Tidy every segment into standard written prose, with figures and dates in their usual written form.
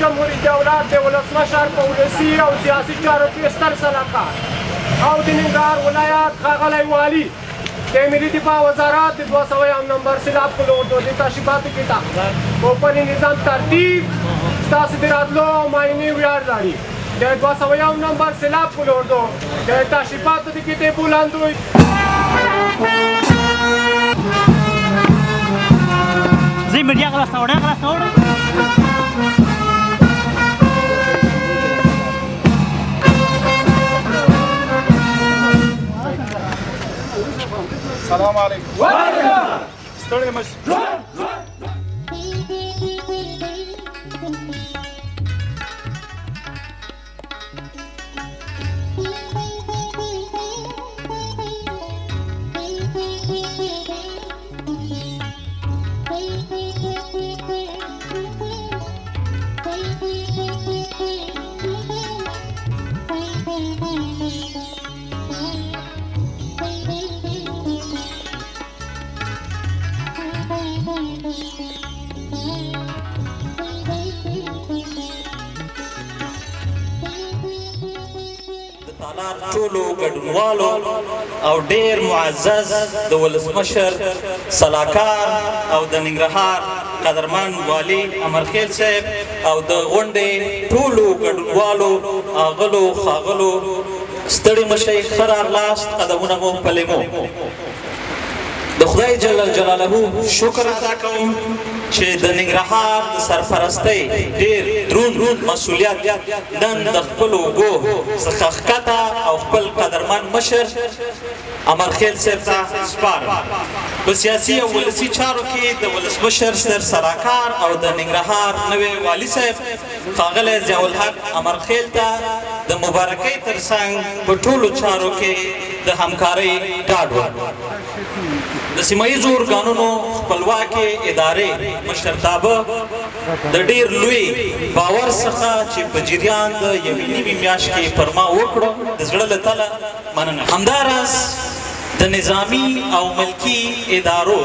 جمهوریت دولت د ولسمشر په ولسي او سیاسي چارو کې ستر سلاکار او د ننګرهار ولایت ښاغلی والي د ملي دفاع وزارت د 201 نمبر سیلاب په لور د تشریفاتو کې ته اوپنی نظام ترتیب ستاسو د راتلو او معاینې ویاړ لري د 201 نمبر سیلاب په لور د تشریفاتو د کې بلندوی زي media kelas tahun السلام عليكم وعليكم ستوري مش ټولو ګډونوالو او ډیر معزز د ولسمشر سلاکار او د ننګرهار قدرمن والي امرخیل صاحب او د غونډې ټولو ګډونوالو اغلو خاغلو ستړي مشي ښه راغلاست قدمونه مو پلې مو د خدای جل جلاله شکر ادا کوم چې د ننګرهار د سرپرستۍ ډېر دروند مسؤلیت نن د خپلو اوږو څخه ښکته او خپل قدرمن مشر امرخیل صاحب ته سپارم په سیاسي او ولسي چارو کې د ولسمشر ستر سلاکار او د ننګرهار نوی والي صاحب ښاغلی ضیاءالحق امرخیل ته د مبارکۍ ترڅنګ په ټولو چارو کې د همکارۍ ډاډ ورکړ د سیمه ییزو ارګانونو خپلواکې ادارې مشرتابه د ډېر لوی باور څخه چې په جریان د یوې نوي میاشت کې پر ما وکړو د زړه له تله مننه همداراز د نظامي او ملکي ادارو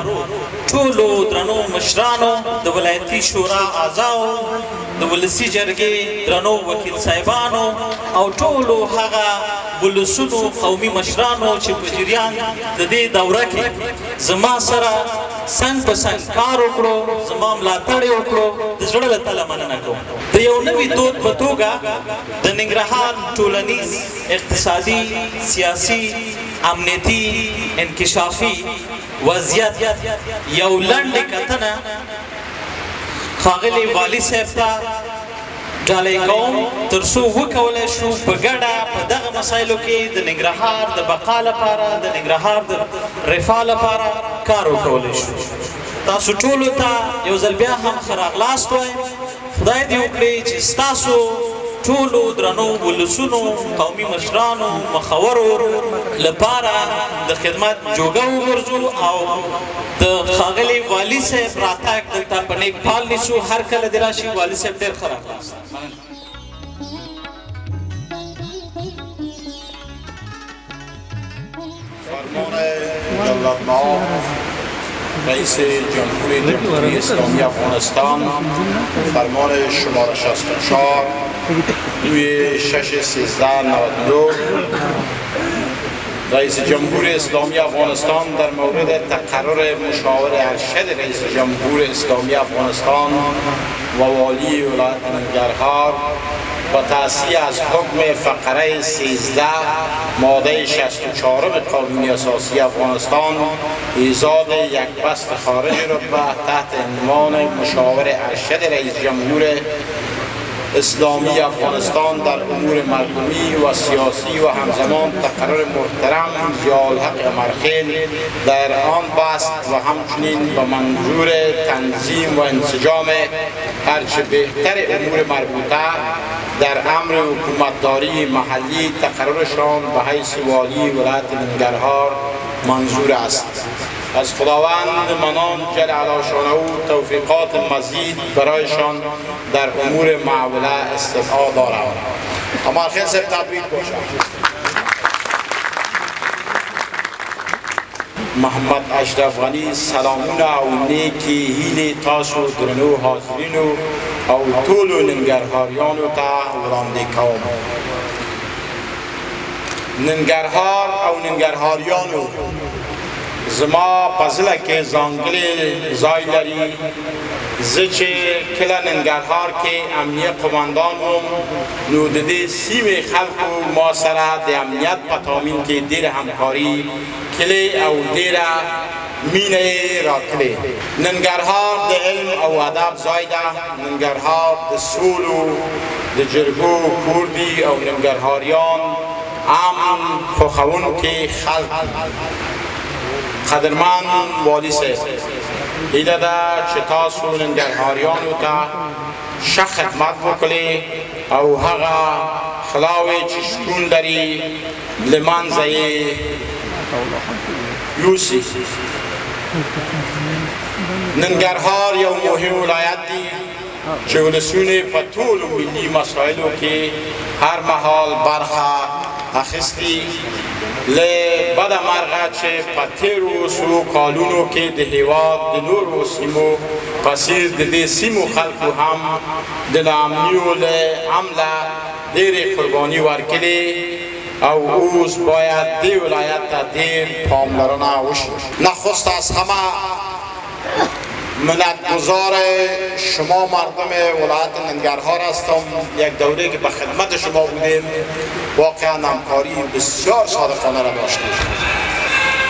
ټولو درنو مشرانو د ولایتي شورا اعضاو د ولسي جرګې درنو وکیل صاحبانو او ټولو هغه ولسونو قومي مشرانو چې په جریان د دې دوره کې زما سره څنګ په څنګ کار وکړو زما ملاتړ یې وکړو د زړه له تله مننه کوم د یو نوي دود په توګه د ننګرهار ټولنیز اقتصادي سیاسي امنیتي انکشافي وضعیت یو لنډه کتنه ښاغلي والي صاحب ته ډالۍ کوم تر څو وکولی شو په ګډه په دغه مسایلو کې د ننګرهار د بقا لپاره د ننګرهار د رفاه لپاره کار وکولی شو تاسو ټولو ته یو ځل بیا هم ښه راغلاست وایم خدای دې وکړي چې ستاسو ټولو درنو ولسونو قومي مشرانو مخورو لپاره د خدمت جوګه وګرځو او د ښاغلي والي صاحب راتګ دلته په نیک فال نیسو هر کله دې راشي والي صاحب ډېر ښه راغلاست فرمان جلال‌مآب رئیس جمهوری اسلامی افغانستان فرمان شماره 64 روی 6/13/99 رئیس جمهور اسلامی افغانستان در مورد تقرر مشاور ارشد رئیس جمهور اسلامی افغانستان و والی ولایت ننگرهار با تأسیس از حکم فقره 13 ماده 64 قانون اساسی افغانستان ایجاد یک بست خارجی را تحت عنوان مشاور ارشد رئیس جمهور اسلامی افغانستان در امور مردمی و سیاسی و همزمان تقرر محترم ضیاءالحق امرخیل در آن بست و همچنین به منظور تنظیم و انسجام هرچه بهتر امور مربوطه در امر حکومتداری محلی تقررشان به حیث والی ولایت ننگرهار منظور است. از خداوند منان جل علی شانه توفیقات مزید برایشان در امور معامله استدعا دارم. امرخیل صاحب تبریک باشد. محمد اشرف غنی سلامونه او نیکی هیله تاسو درنو حاضرینو او ټولو ننګرهاریانو ته وړاندې کوم. ننګرهار او ننګرهاریانو زما په زړه کې ځانګړی ځای لري. زه چې کله ننګرهار کې امنیه قماندان وم نو د دې سیمې خلکو ما سره د امنیت په تامین کې ډېره همکاري کړې او ډېره مینه یې راکړې. ننګرهار د علم او ادب ځای ده. ننګرهار د سولو د جرګو کور دي او ننګرهاریان امن خوښوونکي خلک. قدرمن والی صاحب هیله ده چې تاسو ننګرهاریانو ته ښه خدمت وکړئ او هغه خلاوې چې شتون لري له منځه یې یوسي. ننګرهار یو مهم ولایت دی چې ولسونه په ټولو ملي مسایلو کې هر مهال برخه اخیستي. له بده مرغه چې په تېرو څو کالونو کې د هېواد د نورو سیمو په څېر د دې سیمو خلکو هم د ناامنیو له امله ډېرې قرباني ورکړې او اوس باید دې ولایت ته ډېر پاملرنه وشي. نخست از همه منتگزار شما مردم ولایت ننگرهار هستم. یک دوره که به خدمت شما بودیم واقعا همکاری بسیار صادقانه را داشتیم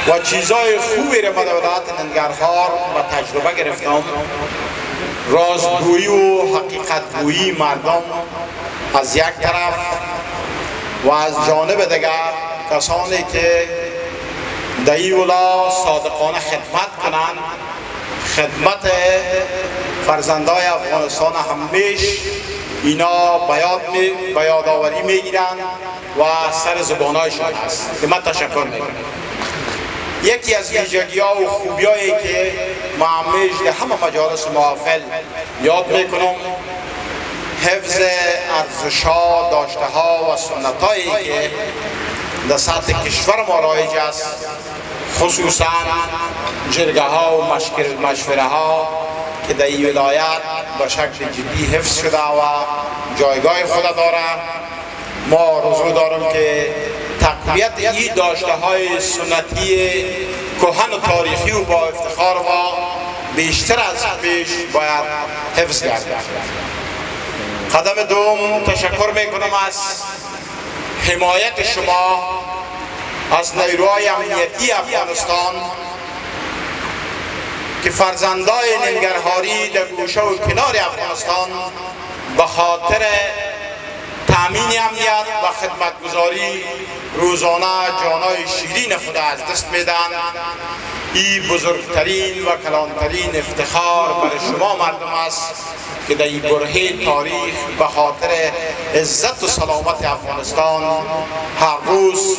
و چیزای خوبی را در ولایت ننگرهار و تجربه گرفتم. رازگویی و حقیقتگویی مردم از یک طرف و از جانب دیگر کسانی که در این ولایت صادقانه خدمت کنند. خدمت فرزندای افغانستان همیش اینا به یادآوری میگیرند و سر زبانایشان هست که من تشکر میکنم. یکی از ویژگی ها و خوبی هایی که من همیش در همه مجالس محافل یاد میکنم حفظ ارزش ها، داشته ها و سنت هایی که در سطح کشور ما رایج است، خصوصا جرگه ها و مشوره ها که در این ولایت به شکل جدی حفظ شده و جایگاه خود داره. ما آرزو دارم که تقویت این داشته های سنتی کهن و تاریخی و با افتخار ما بیشتر از پیش باید حفظ گردد. قدم دوم تشکر میکنم از حمایت شما از نیروهای امنیتی افغانستان که فرزندای ننگرهاری در گوشه و کنار افغانستان به خاطر تامین امنیت و خدمتگزاری روزانه جانای شیرین خود از دست میدن. این بزرگترین و کلانترین افتخار برای شما مردم است که در این برهه تاریخ به خاطر عزت و سلامت افغانستان هر روز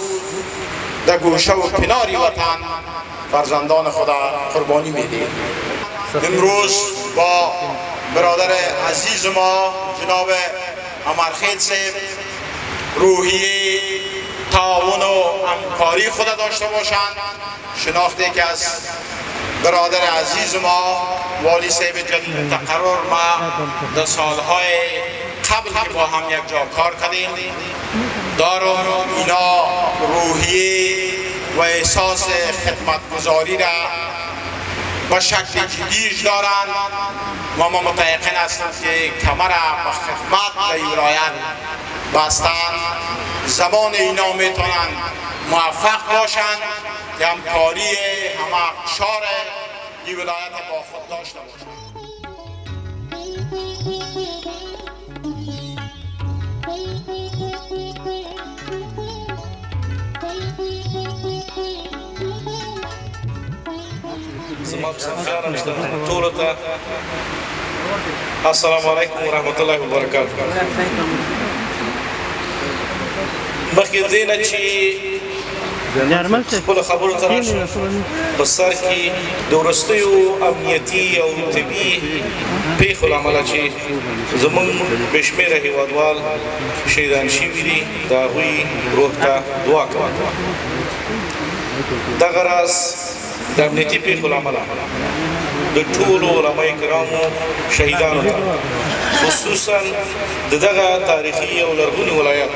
در گوشه و کناری وطن فرزندان خود قربانی میدید. امروز با برادر عزیز ما جناب امرخیل صاحب روحیه تعاون و همکاری خود داشته باشند. شناخته که از برادر عزیز ما والی صاحب جدید تقرر ما در سالهای قبل که با هم یک جا کار کردیم دارم. اینا روحیه و احساس خدمتگزاری را به شکل جدیش دارند و ما متیقن هستیم که کمر به خدمت در ولایت بستن. زبان اینا میتونن موفق باشند که همکاری همه اقشار این ولایت با خود داشته باشند. السلام علیکم و رحمت الله و برکاته. مخکې دې نه چې خپلو خبرو ته راشم په سر کې د وروستیو امنیتي او طبي پیښو له امله چې زموږ بې شمېره هېوادوال شهیدان شوي دي د هغوی روح ته دعا کوم. دغه راز د امنیتي پیښو له امله د ټولو علماء کرامو شهیدانو ته خصوصا د دغه تاریخي او لرغوني ولایت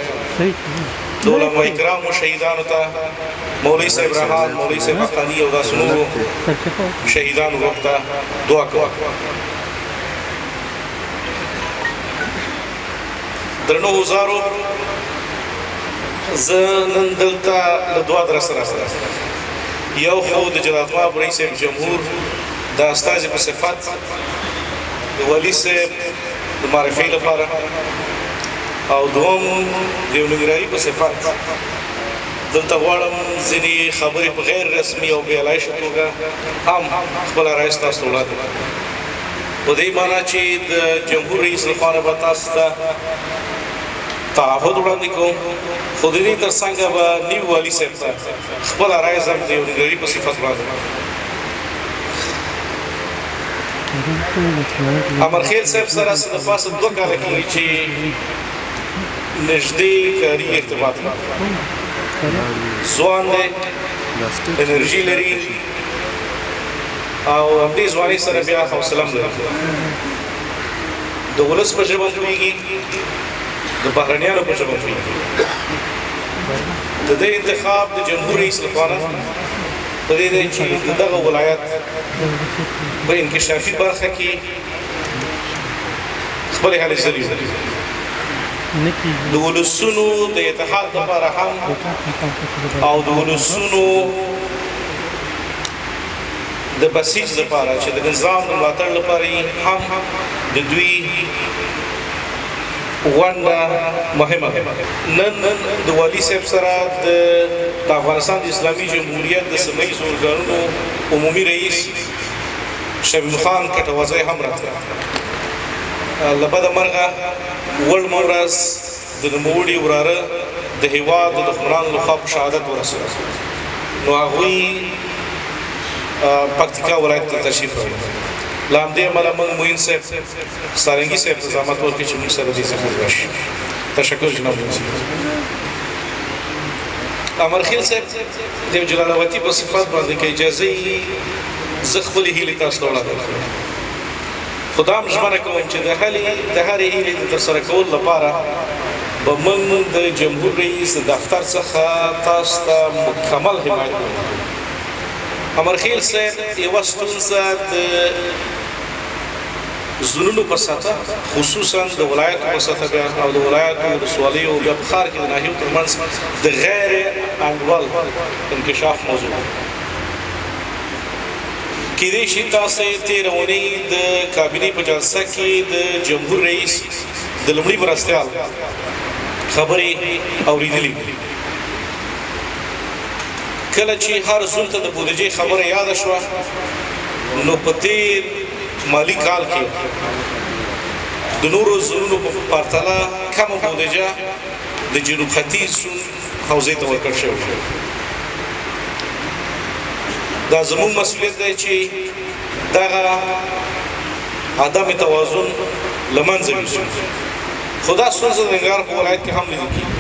د علماء کرامو شهیدانو ته مولوي صاحب رحان مولوي صاحب حقاني او داسې نورو شهیدانو روح ته دعا کوو. درنو وزارو زه نن دلته له دوه درسه راغلی یو خو د جلال آباد رئیس جمهور د استازي په صفت د والي صاحب د معرفۍ لپاره او دوم د یو نګراني په صفت دلته غواړم ځینې خبرې په غیر رسمي او بې علایشه توګه هم خپله رایه ستاسو ته وړاندې کړم په دې معنا چې د جمهور رئیس لخوا نه به تاسو ته تعهد وړاندې کوم خو د دې تر څنګ به نیو والي صاحب ته خپله رایه زه د یو نګراني په صفت وړاندې کړم. امرخیل صاحب سره د پاسه 2 کاله کېږي چې نږدې کاري ارتباط لري ځوان دی انرژي لري او همدې ځوانۍ سره بیا حوصله هم لري د ولس په ژبه پوهېږي د بهرنیانو په ژبه پوهېږي د دې انتخاب د جمهور رئیس لپاره په دې دی چې د دغه ولایت په انکشافي برخه کې خپلې هلې ځلې د ولسونو د اتحاد لپاره هم او د ولسونو د بسیج لپاره چې د نظام د ملاتړ لپاره هم د دوی ونډه مهمه ده. نن د والي صاحب سره د افغانستان د اسلامي جمهوریت د سیمه ییزو ارګانونو عمومي رئیس شبیب خان کټوازی هم راته له بده مرغه وړمه ورځ د نوموړي وراره د هېواد د دښمنانو لخوا په شهادت ورسېد نو هغوی پکتیکا ولایت ته تشریف راوړي له همدې امله موږ معین صاحب سارنګي صاحب ته زحمت ورکړي چې موږ سره دې څخه راشي. تشکر جناب امرخیل صاحب د جلال آبادي په صفت باندې که اجازه یي زه خپلې هیلې تاسو ته وړاندې کړم خو دا هم ژمنه کوم چې د هرې هیلې د ترسره کولو لپاره به موږ د جمهور رئیس د دفتر څخه تاسو ته مکمل حمایت کوو. امرخیل صاحب یوه ستونزه د زونونو په سطح خصوصا د ولایتو په سطح بیا او د ولایتو ولسوالیو بیا په ښار کې د ناحیو ترمنځ د غیر انډول انکشاف موضوع کېدای شي تاسې تېره اونۍ د کابینې په جلسه کې د جمهور رئیس د لومړي مرستیال خبرې اورېدلې کله چې هر زون ته د بودیجې خبره یاده شوه نو په تېر مالی کال کې د نورو زونونو په پرتله کمه بودیجه د جنوب ختیځ زون حوزې ته ورکړل شوې دا زموږ مسؤلیت دی چې دغه عدم توازن له منځه یوسو خو دا ستونزه د ننګرهار په ولایت کې هم لیدل کېږي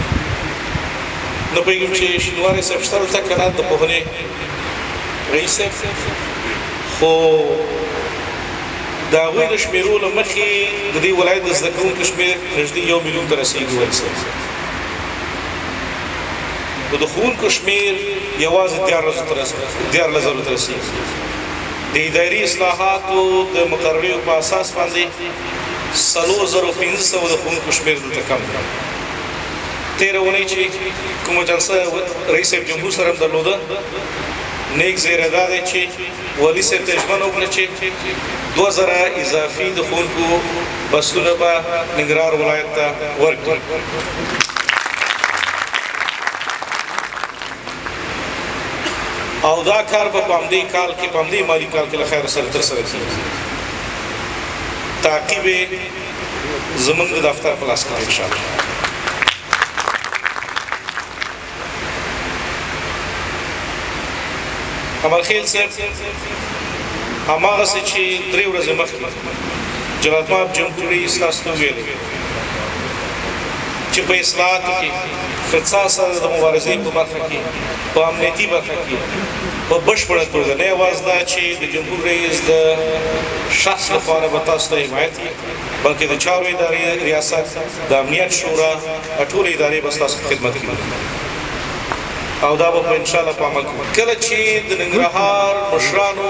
نه پوهېږم چې شینواري صاحب شته دلته که نه د پوهنې رئیس صاحب خو د هغوی د شمېرو له مخې د دې ولایت د زده کوونکو شمېر نږدې 1 میلیون ته رسېږي والي صاحب نو د ښوونکو شمېر یوازې 14,000 ته رسېږي د اداري اصلاحاتو د مقرریو په اساس باندې 4,500 د ښوونکو شمېر دلته کم دی. تېره اونۍ چې کومه جلسه رئیس صاحب جمهور سره هم درلوده نیک زیری دا دی چې والي صاحب ته ژمنه وکړه چې 2,000 اضافي د ښوونکو بسونه به ننګرهار ولایت ته ورکړي. او دا کار به په همدې کال کې په همدې مالي کال کې له خیره سره ترسره کېږي. تعقیب یې زموږ د دفتر په لاس کې دی انشاءالله. امرخیل صاحب هماغسې چې 3 ورځې مخکې جلال آباد جمهور رئیس تاسو ته ویلي چې په اصلاحاتو کې خصاص سره د مبارزې په برخه کې په امنیتي برخه کې په بشپړه توګه نه یوازې دا چې د جمهور رئیس د شخص لخوا به تاسو ته حمایت وي بلکې د چارو ادارې ریاست د امنیت شورا ټولې ادارې به ستاسو په خدمت کې او دا به ان شاء الله په عمل کې کله چې د ننګرهار مشرانو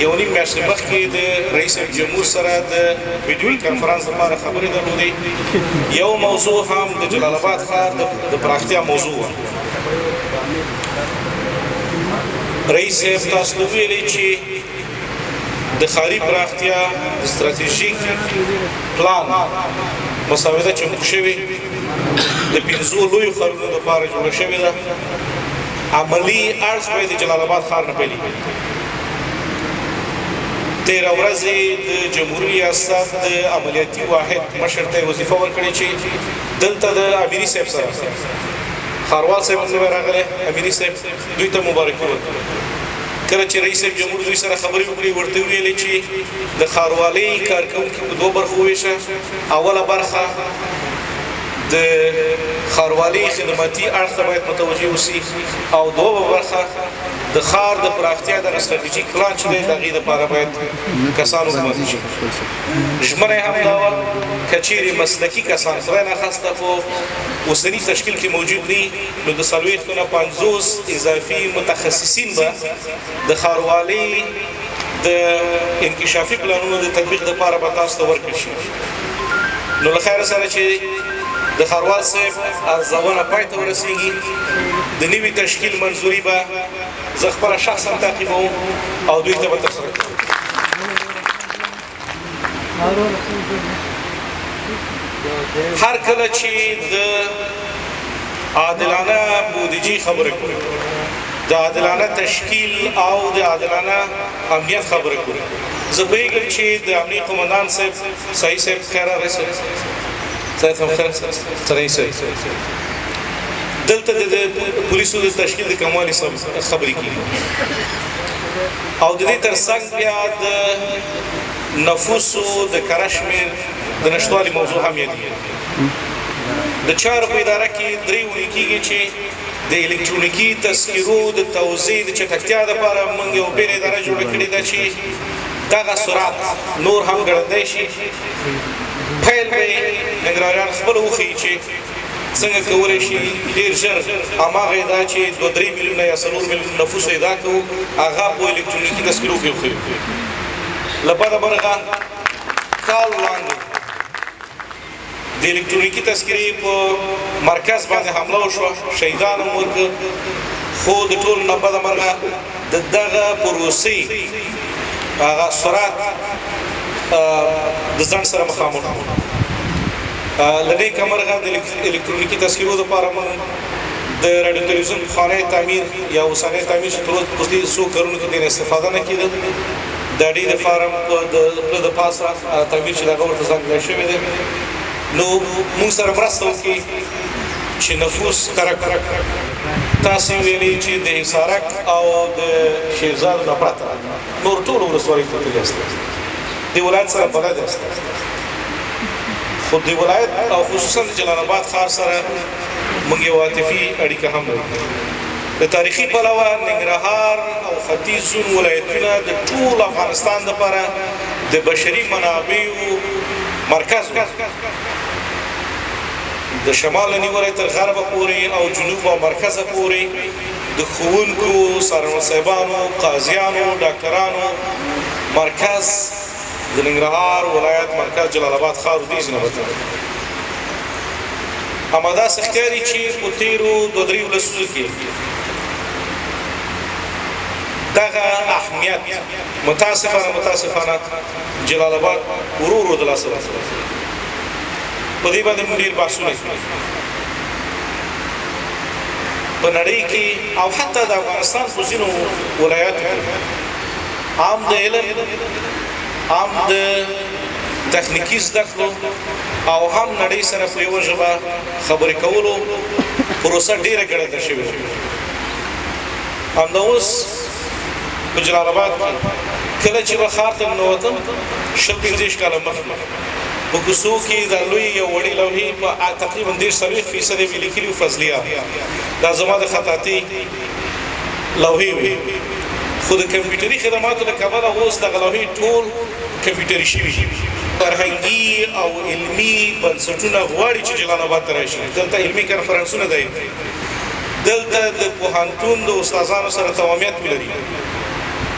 یو نیم میاشتې مخکې د رئیس جمهور سره د ویډیوي کنفرانس لپاره خبرې درلودې یو موضوع هم د جلال آباد ښار د پراختیا موضوع وه رئیس صاحب تاسو ته ویلي چې د ښاري پراختیا ستراتیژیک پلان مسوده چمتو شوې د 5 لویو ښارونو لپاره جوړه شوې ده عملی اړخ به د جلال آباد ښار نه پیلېږي 13 ورځې د جمهوري ریاست د عملیاتي واحد مشر ته وظیفه ورکړې چې دلته د امیري صاحب سره ښاروال صاحب هم راغلی امیري صاحب دوی ته مبارکي ورکړه کله چې رئیس جمهور دوی سره خبرې وکړې ورته ویلې چې د ښاروالۍ کارکوونکي په 2 برخو وویشه اوله برخه د ښاروالۍ خدماتي اړخ ته باید متوجه اوسي او دومره برخه د ښار د پراختیا دغه ستراتیژیک پلان چې دی د هغې دپاره باید کسان وګمارل شي ژمنه یې هم دا وه که چیرې مسلکي کسان خدای ناخواسته په اوسني تشکیل کې موجود دي نو د 40 نه 50 اضافي متخصصین به د ښاروالۍ د انکشافي پلانونو د تطبیق دپاره به تاسو ته ورکړل شي نو له خیره سره چې د ښاروال صاحب ارزونه پای ته ورسیږي د نوي تشکیل منظوري به زه خپله شخصا تعقیبوم او دوی ته به ترسره کوم هر کله چې د عادلانه بودیجې خبرې کوو د عادلانه تشکیل او د عادلانه امنیت خبرې کوو زه پوهېږم چې د امنیت قمندان صاحب صحیح صاحب خیر راغلی دلته د پولیسو د تشکیل د کموالي خبرې کېږي او د دې ترڅنګ بیا د نفوسو د کره شمېر د نشتوالي موضوع هم یادېږي د چارو په اداره کې 3 ونې کېږي چې د الکترونیکي تذکرو د توزیع د چټکتیا دپاره موږ یو بېله اداره جوړه کړې ده چې دغه سرعت نور هم ګړندی شي پیل به یې ننګرهاریان خپله وښیي چې څنګه کولی شي ډېر ژر هماغه دا چې 2-3 میلیونه یا 4 میلیونه نفوس ادا کوو هغه په الکترونیکي تذکرو کې وښیو له بده مرغه کال وړاندې د الکترونیکي تذکرې په مرکز باندې حمله وشوه شهیدان هم ورکړه خو د ټولو نه بده مرغه د دغه پروسې هغه سرعت د ځنډ سره مخامخ له دې کمرغه د الکترونیکي تذکرو دپاره موږ د راډیو تلویزیون پخوانی تعمیر یا اوسنی تعمیر چې تر اوسه په دې 100 کلونو کې ترې استفاده نه کېده د ډي د فارم د پاسه تعمیر چې دغه ورته ځانګړی شوی دی نو موږ سره مرسته وکړي چې نفوس کرک تاسو ویلي چې د حصارک او د شیرزاد نه پرته نور ټولو ولسوالۍ ته تللي یاست د ولایت سره بلد یاست خو د ولایت او خصوصا د جلال آباد ښار سره موږ یو عاطفي اړیکه هم لرو د تاریخي پلوه ننګرهار او ختیځ زون ولایتونه د ټول افغانستان دپاره د بشري منابعو مرکز د شمال نه نیولې تر غربه پورې او جنوب او مرکزه پورې د ښوونکو څارنوال صاحبانو قاضیانو ډاکټرانو مرکز د ننګرهار ولایت مرکز جلال آباد ښار دې ځینه وته اما داسې ښکاري چې په تېرو 2-3 ولسونو کې دغه اهمیت متاسفانه جلال آباد ورو د لاسه راځي په دې باندې موږ ډېر بحثونه کوو په نړۍ کې او حتی د افغانستان په ځینو ولایاتو کې عام د علم عام د تخنیکي زده کړو او هم نړۍ سره په یوه ژبه خبرې کولو پروسه ډېره ګړنده شوې ده همدا اوس په جلال آباد کې کله چې به ښار ته ننوتم 25 کاله مخکې په کوڅو کې د لوی یو وړې لوحې په تقریبا 30% یې لیکلي فضلیه دا زما د خطاطۍ لوحې وي خو د کمپیوټري خدماتو له کبله اوس دغه لوحې ټول کمپیوټري شوي فرهنګي او علمي بنسټونه غواړي چې جلال آباد ته راشي دلته علمي کنفرانسونه دی دلته د پوهنتون د استادانو سره توامیت ولري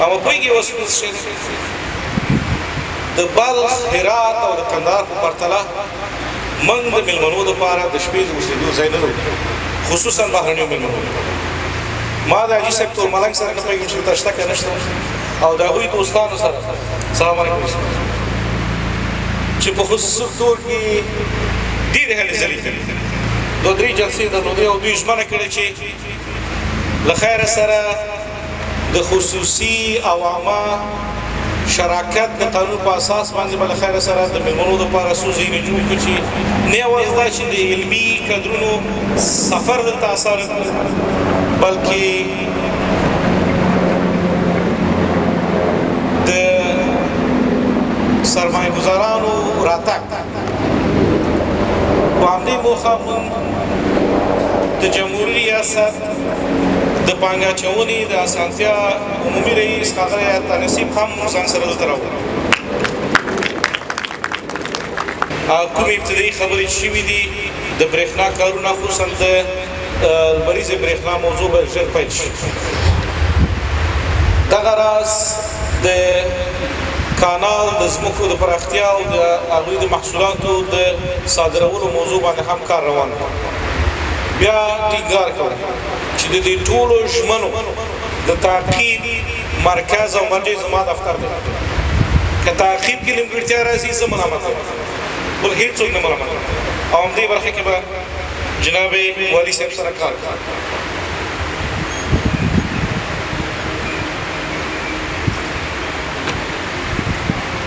اما پوهېږي اوس د بلخ هرات او د کندهار په پرتله موږ د مېلمنو دپاره د شپې د اوسېدو ځای نه لرو خصوصا بهرنیو مېلمنو ما د حاجي صاحب تور ملنګ سره نه پوهېږم چې دلته شته که نه شته او د هغوی دوستانو سره سلام علیکم چې په خصوصي طور کې ډېرې هلې ځلې کړي 2-3 جلسې درلودې او دوی ژمنه کړې چې له خیره سره د خصوصي او عامه شراکت د قانون په اساس باندې بل خیر سره د مېلمنو دپاره څو ځایونه جوړ کړو چې نه یوازې دا چې د علمي کدرونو سفر دلته اسانه بلکې د سرمایه ګزارانو راتګ په همدې موخه موږ د جمهوري ریاست د پانګه اچونې د اسانتیا عمومي رئیس ښاغلی عطا نصیب هم ځان سره دلته راوړل کومې ابتدایي خبرې شوي دي د برېښنا کارونه خصوصا د لمریزې برېښنا موضوع به ژر پیل شي دغه راز د کانال د ځمکو د پراختیا او د هغوی د محصولاتو د صادرولو موضوع باندې هم کار روان دی بیا ټینګار کوم چې د دې ټولو ژمنو د تعقیب مرکز او مرجع زما دفتر دی که تعقیب کې نیمګړتیا راځي زه ملامت یم بل هېڅوک نه ملامت او همدې برخه کې به جناب والي صاحب سره کار کوي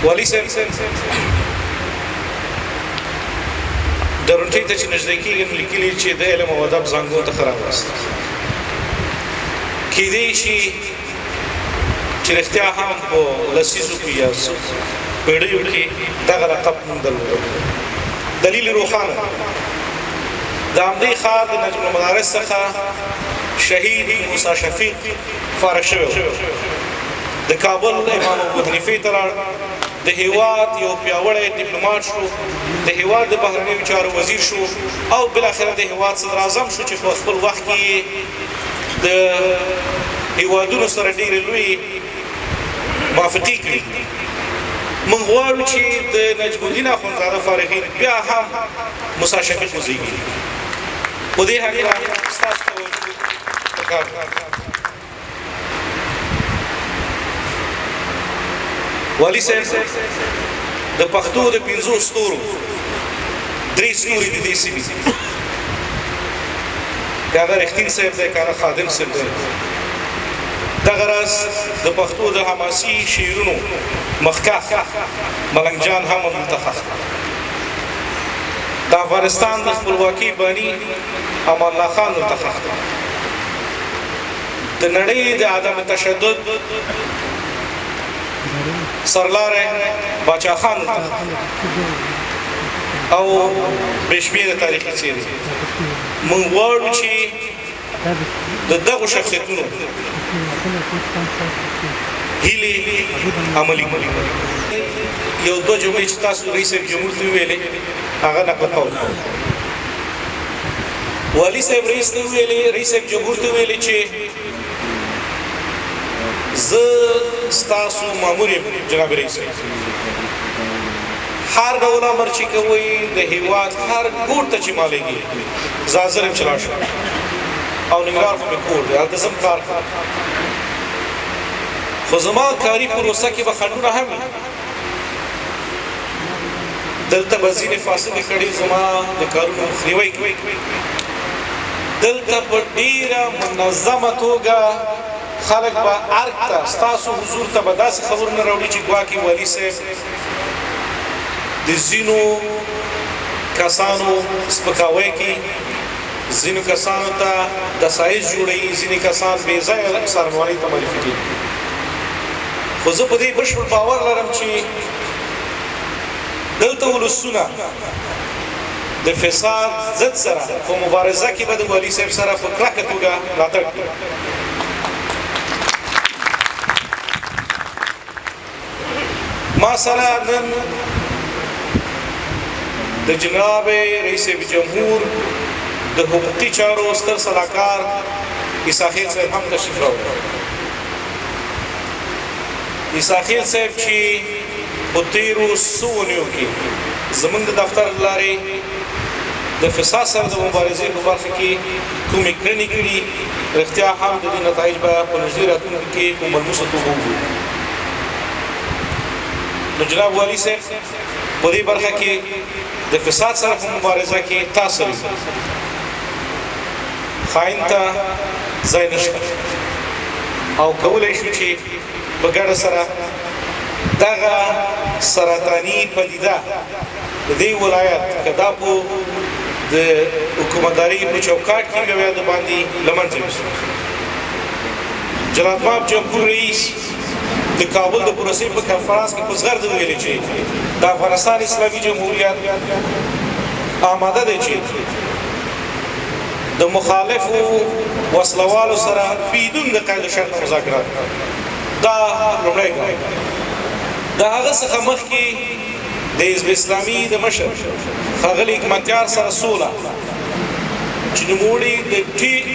والي صاحب درونټۍ ته چې نږدې کېږي نو لیکلي چې د علم او ادب زانګو ته ښه راغلاست کېدی شي چې رښتیا هم په لسیزو کې یا پیړیو کې دغه لقب موږ درلودو دلیل روښانه د همدې ښار د نجم المدارس څخه شهید موسی شفیق فارغ شوی د کابل امام ابو حنیفې ته لاړ د هیواد یو پیاوړی ډیپلوماټ شو د هیواد د بهرنیو چارو وزیر شو او بالاخره د هیواد صدر اعظم شو چې په خپل وخت کې د هیوادونو سره ډېرې لوی موافقې کړي موږ غواړو چې د نجم الدین اخندزاده فارغین بیا هم موسی شفیق وزیږي په دې هکله ستاسو توجه پکار والي صاحب د پښتو د 5 ستورو 3 ستوري د دې سیمې که هغه رښتین صاحب دی که هغه خادم صاحب دی دغه راز د پښتو د حماسي شعرونو مخکښ ملنګ جان هم همدلته ښخ د افغانستان د خپلواکۍ باني امان الله خان دلته ښخ د نړۍ د عدم تشدد سرلاره باچا خان او بشمیر تاریخي څیرې موږ غواړو چې د دغو شخصیتونو هیلې عملي کړو یو دوه جملې چې تاسو رئیس جمهور ته ویلې هغه نقل کوم والي صاحب رئیس جمهور ته ویلې چې زه ستاسو مامور یم جناب رئیس هر ډول امر چې کوئ د هیواد هر ګوټ ته چې مالېږي زه حاضر یم چې لاړ شم او ننګرهار خو مې کور دی هلته زه هم کار کوم خو زما کاري پروسه کې به خنډونه هم وي دلته به ځینې فاصلې کړي زما د کارونو مخنیوی کوي دلته په ډېره منظمه توګه خلق به ارګ ته ستاسو حضور ته به داسې خبرونه راوړي چې ګواکې والي صاحب د ځینو کسانو سپکاوی کوي ځینو کسانو ته دسایز جوړوي ځینې کسان بې ځایه څارنوالۍ ته معرفي کوي. خو زه په دې بشپړ باور لرم چې دلته ولسونه د فساد ضد سره په مبارزه کې به د والي صاحب سره په کلکه توګه ملاتړ کوي. ما سره نن د جناب رئیس جمهور د حقوقي چارو ستر صلاحکار عیساخیل صاحب هم تشریف راوړی. عیساخیل صاحب چې په تیرو څو اونیو کې زموږ د دفتر له لارې د فساد سره د مبارزې په برخه کې کومې کړنې کړي، رښتیا هم د دې نتایج به په نږدې راتلونکي کې په ملموسه توګه وګورو. نو جناب والي صاحب په دې برخه کې د فساد سره په مبارزه کې تاسو خاين ته ځای نشته او کولای شو چې په ګډه سره دغه سرطاني پدیده د دې ولایت کدا په د حکومتداري په چوکاټ کې بیا د باندې لمنځه وشو. جناب جمهور رئیس د کابل د پروسې په کنفرانس کې په زغرد ویلي چې د افغانستان اسلامي جمهوریت آماده دی چې د مخالفو وسلوالو سره بدون د قید شرط مذاکرات دا لومړی ګام. د هغه څخه مخکې د حزب اسلامي د مشر ښاغلي حکمتیار سره سوله چې نوموړي د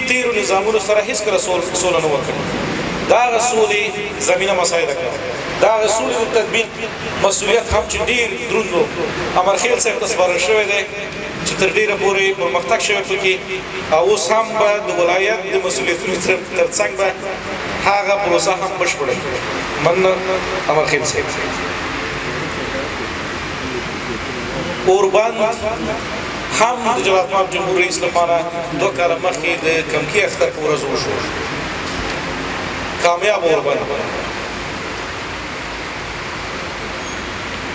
تیرو نظامونو سره هېڅکله سوله نه وکړي، دا هغه سولې زمینه مساعده کړه. دا هغه سولې د تطبیق مسؤلیت هم چې ډېر دروند و امرخیل صاحب ته سپارل شوی دی چې تر ډېره پورې پرمختګ شوی پکې، او اوس هم به د ولایت د مسؤلیتونو تر څنګ به هغه پروسه هم بشپړه کړي. مننه امرخیل صاحب. اوربند هم د جواب جمهور رئیس لپاره 2 کاله مخکې د کمکی اختر په ورځ وشو. کامیاب اوربند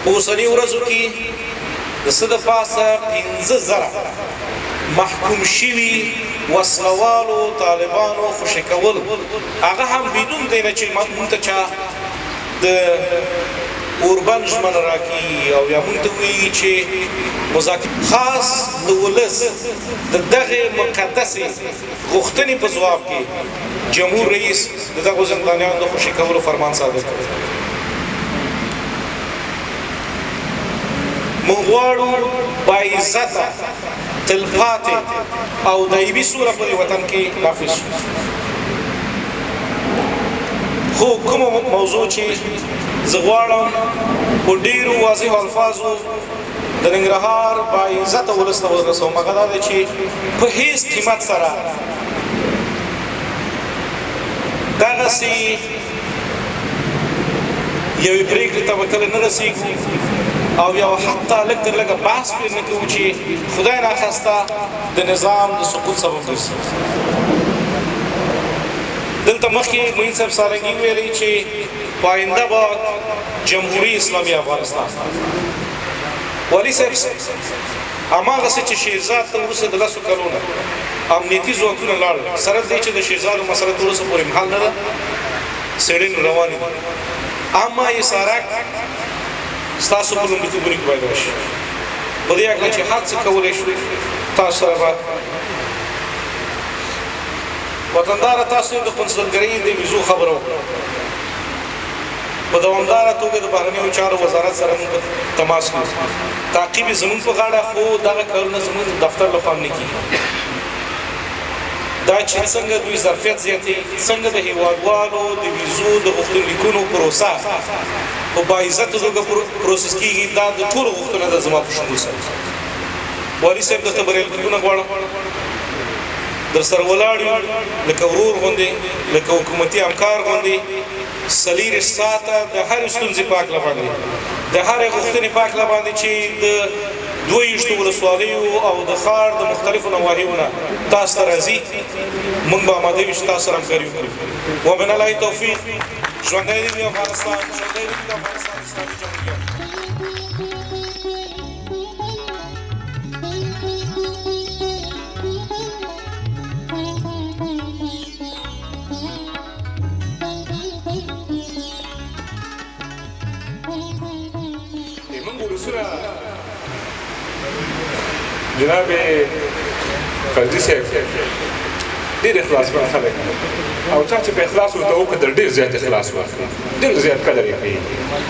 اوسنی ورځو کې د څه د پاسه 15,000 محکوم شوي وسلوالو طالبانو خوشي کول، هغه هم بدون دی نه چې موږ ته چا د اوربند ژمنه راکړي او یا موږ ته ووایي چې مذاکرې خاص د ولس د دغې مقدسې غوښتنې په ځواب کې جمهور رئیس د دغو زندانیانو د خوشي کولو فرمان صادر کړی. موږ غواړو باعزته تلپاتې او دایمي سوله په دې وطن کې نافذ شي. خو کومه موضوع چې زه غواړم په ډېرو واضحو الفاظو د ننګرهار باعزته ولس ته ورسوم، هغه دا دی چې په هېڅ قیمت سره دغسې یوې پرېکړې ته به کله نه رسېږو او یو حتی لږ تر لږه بحث پرې نه کوو چې خدای ناخواسته د نظام د سقوط سبب ګرځي. دلته مخکې معین صاحب سارنګي ویلي چې په آینده به جمهوري اسلامي افغانستان. والي صاحب هماغسې چې شیرزاد ته وروسته د 10 کلو نه امنیتي ځواکونه لاړل، سره دې چې د شیرزادو مسله تر اوسه پورې مهال نه ده، څېړنې روانې دي. اما یې سارک ستاسو په لومړیتوبونو کې باید راشي. په دې هکله چې هر څه کولی شو تاسو سره به وطنداره تاسو د قونسلګرۍ د ویزو خبره وکړه. په دوامداره توګه د بهرنیو چارو وزارت سره موږ تماس کوو. تعقیب یې زموږ په غاړه، خو دغه کارونه زموږ دفتر لخوا نه کېږي. دا چې څنګه دوی ظرفیت زیاتوي، څنګه د هېوادوالو د ویزو د غوښتنلیکونو پروسه په باعزته توګه پروسس کېږي، دا د ټولو غوښتنه ده زما په شمول سره. والي صاحب درته بریالیتوبونه غواړم، در سره ولاړ یو لکه ورور غوندې، لکه حکومتي همکار غوندې، 4 ساعته د هرې ستونزې په هکله باندې، د هرې غوښتنې په هکله باندې چې د 22 ولسوالیو او د ښار د مختلفو نواحیو نه تاسو ته راځي، موږ به اماده یو چې تاسو سره همکاري وکړو. ومن الله توفیق. ژوندی دې وي افغانستان، ژوندی دې وي د افغانستان اسلامي جمهوریت. ولسونه جناب فضلي صاحب ډېر اخلاصمند خلک او چا چې په اخلاص ورته وکتل ډېر زیات اخلاص واخلي ډېر زیات قدر یې کوي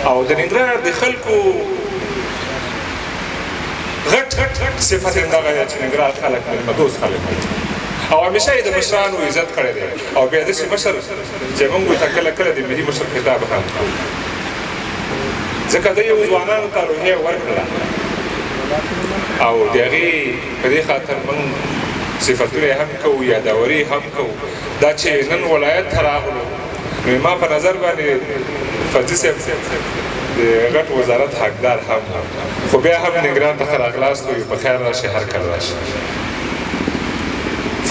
او د ننګرهار د خلکو غټ صفت یې دغه دی چې ننګرهار خلک مېلمهدوست خلک دي او همیشه یې د مشرانو عزت کړی دی او بیا داسې مشر چې موږ ورته کله کله د ملي مشر خطاب هم کوو ځکه ده یو ځوانانو ته روحیه ورکړله او د هغې په دې خاطر موږ صفتونه هم کوو یادوري هم کوو دا چې نن ولایت ته راغلو نو ما په نظر باندې فضلي صاحب د غټ وزارت حقدار هم خو بیا هم ننګرهار ته ښه راغلاست وي په خیر راشئ هر کله راشئ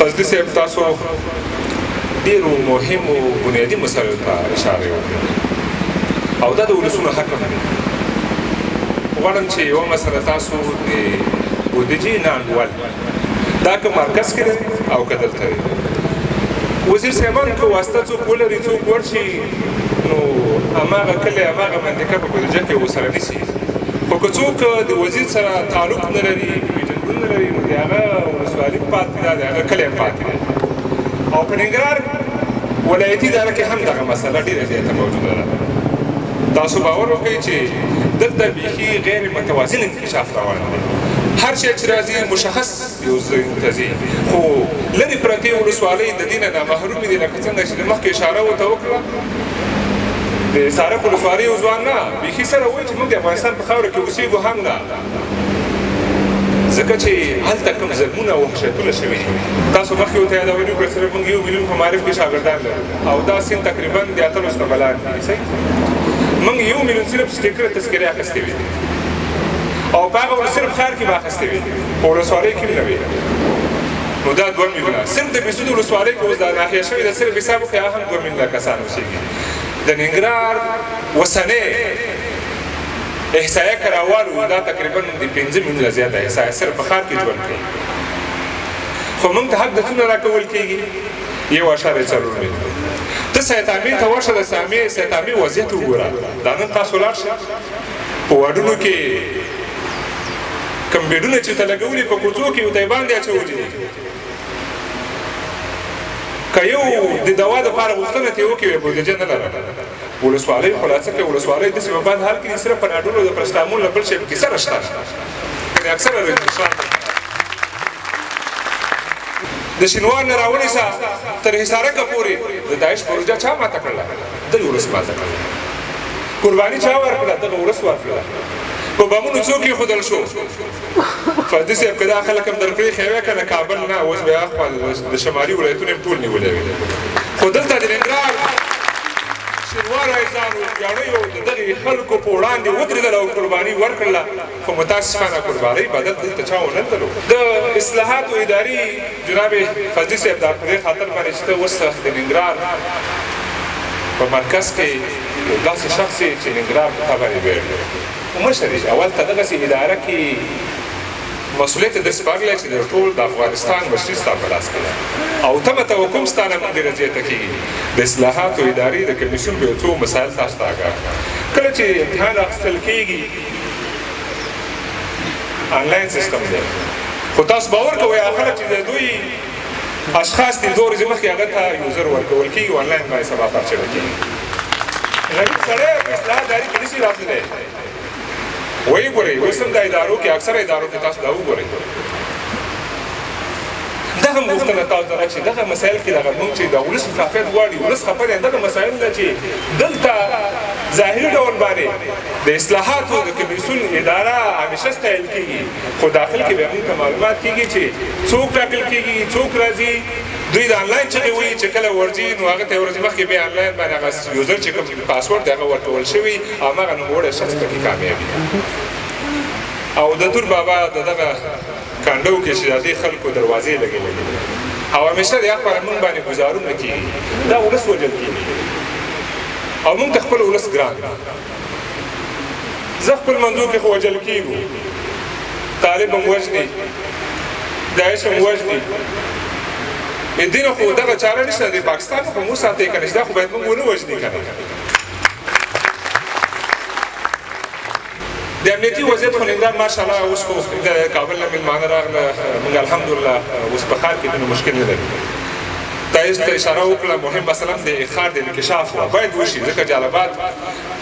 فضلي صاحب تاسو ډېرو مهمو بنیادي مسایلو ته اشاره وکړه او دا د ولسونو حق هم دی غواړم چې یوه مسله تاسو د بودیجې نه انډول دا که مرکز کې دی او که دلته دی وزیر صاحبان که واسطه څوک ولري څوک ورشي نو هماغه کلی هماغه منطقه په بودیجه کې ورسره نیسي خو که څوک د وزیر سره تعلق نه لري پیژندګلوي نه لري نو د هغه ولسوالي پاتې ده د هغه کلی هم پاتې دی او په ننګرهار ولایتي اداره کې هم دغه مسله ډېره زیاته موجوده ده تاسو باور وکړئ چې دلته بیخي غیر متوازن انکشاف روان دی هر شی چې راځي مشخص یو ځای ته ځي خو لرې پرتې ولسوالۍ د دې نه نامحرومې دي لکه څنګه چې د مخکې اشاره ورته وکړه د سارک ولسوالۍ یو ځوان نه بیخي سره وایي چې موږ د افغانستان په خاوره کې اوسېږو هم نه ځکه چې هلته کوم ظلمونه او وحشتونه شوي دي تاسو مخکې ورته یادونې وکړه صرف موږ 1 میلیون په معارف کې شاګردان لرو او دا سیند تقریبا د 18 نه بلان دي صحیح موږ 1 میلیون صرف سټیکر تذکرې اخیستې وي او په هغه صرف ښار کې به اخیستې وي په ولسوالۍ کې نه وي نو دا 2 میلیونه صرف د بېسود ولسوالۍ کې اوس دا ناحیه شوې ده صرف حساب وکړئ هغه هم 2 میلیونه کسان اوسېږي د ننګرهار اوسنۍ احصایه کراوالو دا تقریبا د 5 میلیونه زیاته احصایه صرف په ښار کې ژوند کوي خو موږ ته حق د څونه راکول کېږي 1.4 میلیونه ته سیتامې ته ورشه د سیتامې وضعیت وګوره دا نن تاسو لاړ شئ په واډونو کې کوم بیډونه چې ته لګولي په کوڅو کې ورته یې باندې اچولي دي که یو د دوا دپاره غوښتنه ترې وکړي بودیجه نه لره ولسوالۍ خلاصه کړې ولسوالۍ داسې په بند حال کې دي صرف پناډولو د پرسټامول نه بل شی پکې سره شته د اکثره رجسټران د شینوار نه راونیسه تر حصارکه پورې د داعش پروژه چا ماته کړله دغې ولس ماته کړله قرباني چا ورکړه دغه ولس ورکړله په بمونو څوک ایښودل شو فضلي صاحب که دا خلک هم درکړي خیوه که نه کابل نه اوس بیا اخوا د شمالي ولایتونه هم ټول نیولی وي خو دلته د ننګرهار شینوار عزیزانو ویاړیو د دغې خلکو په وړاندې ودرېدل او قرباني ورکړله خو متاسفانه قربانۍ بدل دلته چا ونه لیدلو د اصلاحاتو اداري جناب فضلي صاحب دا په دې خاطر باندې چې ته اوس د ننګرهار په مرکز کې یو داسې شخص یې چې ننګرهار په تا باندې ویاړ مشر یې اول ته دغسې اداره کې مسؤلیت یې داسې پرلی چې د ټول د افغانستان مشري ستا په لاس کې ده او تمه توقع ستا نه ډېره زیاته کېږي د اصلاحاتو ادارې د کمیسیون به یو څو مسایل تاسو ته آګاه کله چې امتحان اخیستل کېږي آنلاین سیستم دی خو تاسو باور کوئ هغه خلک چې د دوی اشخاص دي 2 ورځې مخکې هغه ته یوزر ورکول کېږي آنلاین باندې سبا پرچړه کېږي غریب سړی په اصلاحات داري کې نشي راتللی وی ګورئ اوس هم د ادارو کې اکثره ادارو کې تاسو دا وګورئ دغه غوښتنه تاسو ته چې دغه مسایل کې دغه موږ چې د ولس شفافیت غواړي ولس خبر دی دغه مسایل ده چې دلته ظاهري ډول باندې د اصلاحاتو د کمیسیون اداره همیشه ستایل کېږي خو داخل کې به موږ ته معلومات کېږي چې څوک ټاکل کېږي څوک راځي دوی د آنلاین چغې وایي چې کله ورځي نو هغه ته یوه ورځ مخکې بیا آنلاین باندې هغه یوزر چې کوم پاسورډ دی هغه ورکول شوي هماغه نوموړی شخص پکې کامیاب وي او د دور بابا د دغه کانډو کې چې د دې خلکو دروازې لګېدلې او همیشه د هغه پر موږ باندې ګزارونه کېږي دا ولس وژل کېږي او موږ ته خپل ولس ګران زه خپل منځو کې خو وژل کېږو طالب هم وژني داعش هم وژني دین خو دغه چاره نشته د پاکستان خو مو ساتي کنه دا خو باید موږ ونه وژني کنه د امنیتي وضعیت خو ننګرهار ماشاءالله اوس خو د کابل نه مېلمانه راغله موږ الحمدلله اوس په ښار کې نو مشکل نه لري تاسو ته اشاره وکړه مهم مثلا د ښار د انکشاف باید وشي ځکه جلالاباد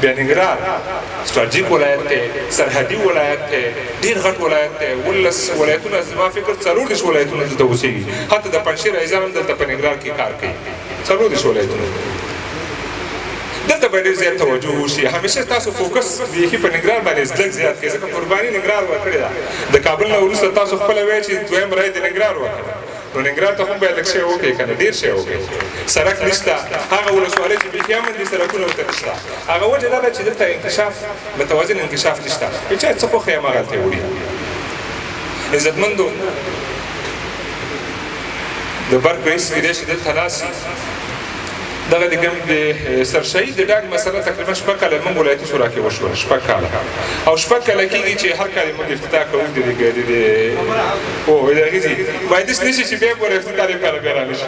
بیا ننګرهار ستراتیژیک ولایت دی سرحدي ولایت دی ډېر غټ ولایت دی 19 ولایتونه زما فکر 14 ولایتونه دلته اوسېږي حتی د پنجشیر ایزان هم دلته په ننګرهار کې کار کوي 14 ولایتونه دلته باید ډېر زیات توجه وشي همیشه تاسو فوکس بیخي په ننګرهار باندې لږ زیات کړئ ځکه قرباني ننګرهار ورکړې ده د کابل نه وروسته تاسو خپله وایئ چې دویم رای د ننګرهار ورکړه نو ننګرهار ته هم باید لږ شی وکړئ که نه ډېر شی وکړئ سړک نشته هغه ولسوالۍ چې بیخي امن دي سړکونه ورته نشته هغه وجه دا ده چې دلته انکشاف متوازن انکشاف نشته که چا څه خوښوي هماغلته یې وړي عزتمندو د برق رئیس کېدای شي دلته ناست دغه د سرشهید د ډاګ مسله تقریبا 6 کاله موږ ولایتي شورا کې وشوه 6 کاله او 6 کاله کېږي چې هر کال موږ افتتاح کوو د هغې ځي باید داسې نه شي چې بیا ګوره افتتاح لپاره بیا رانشي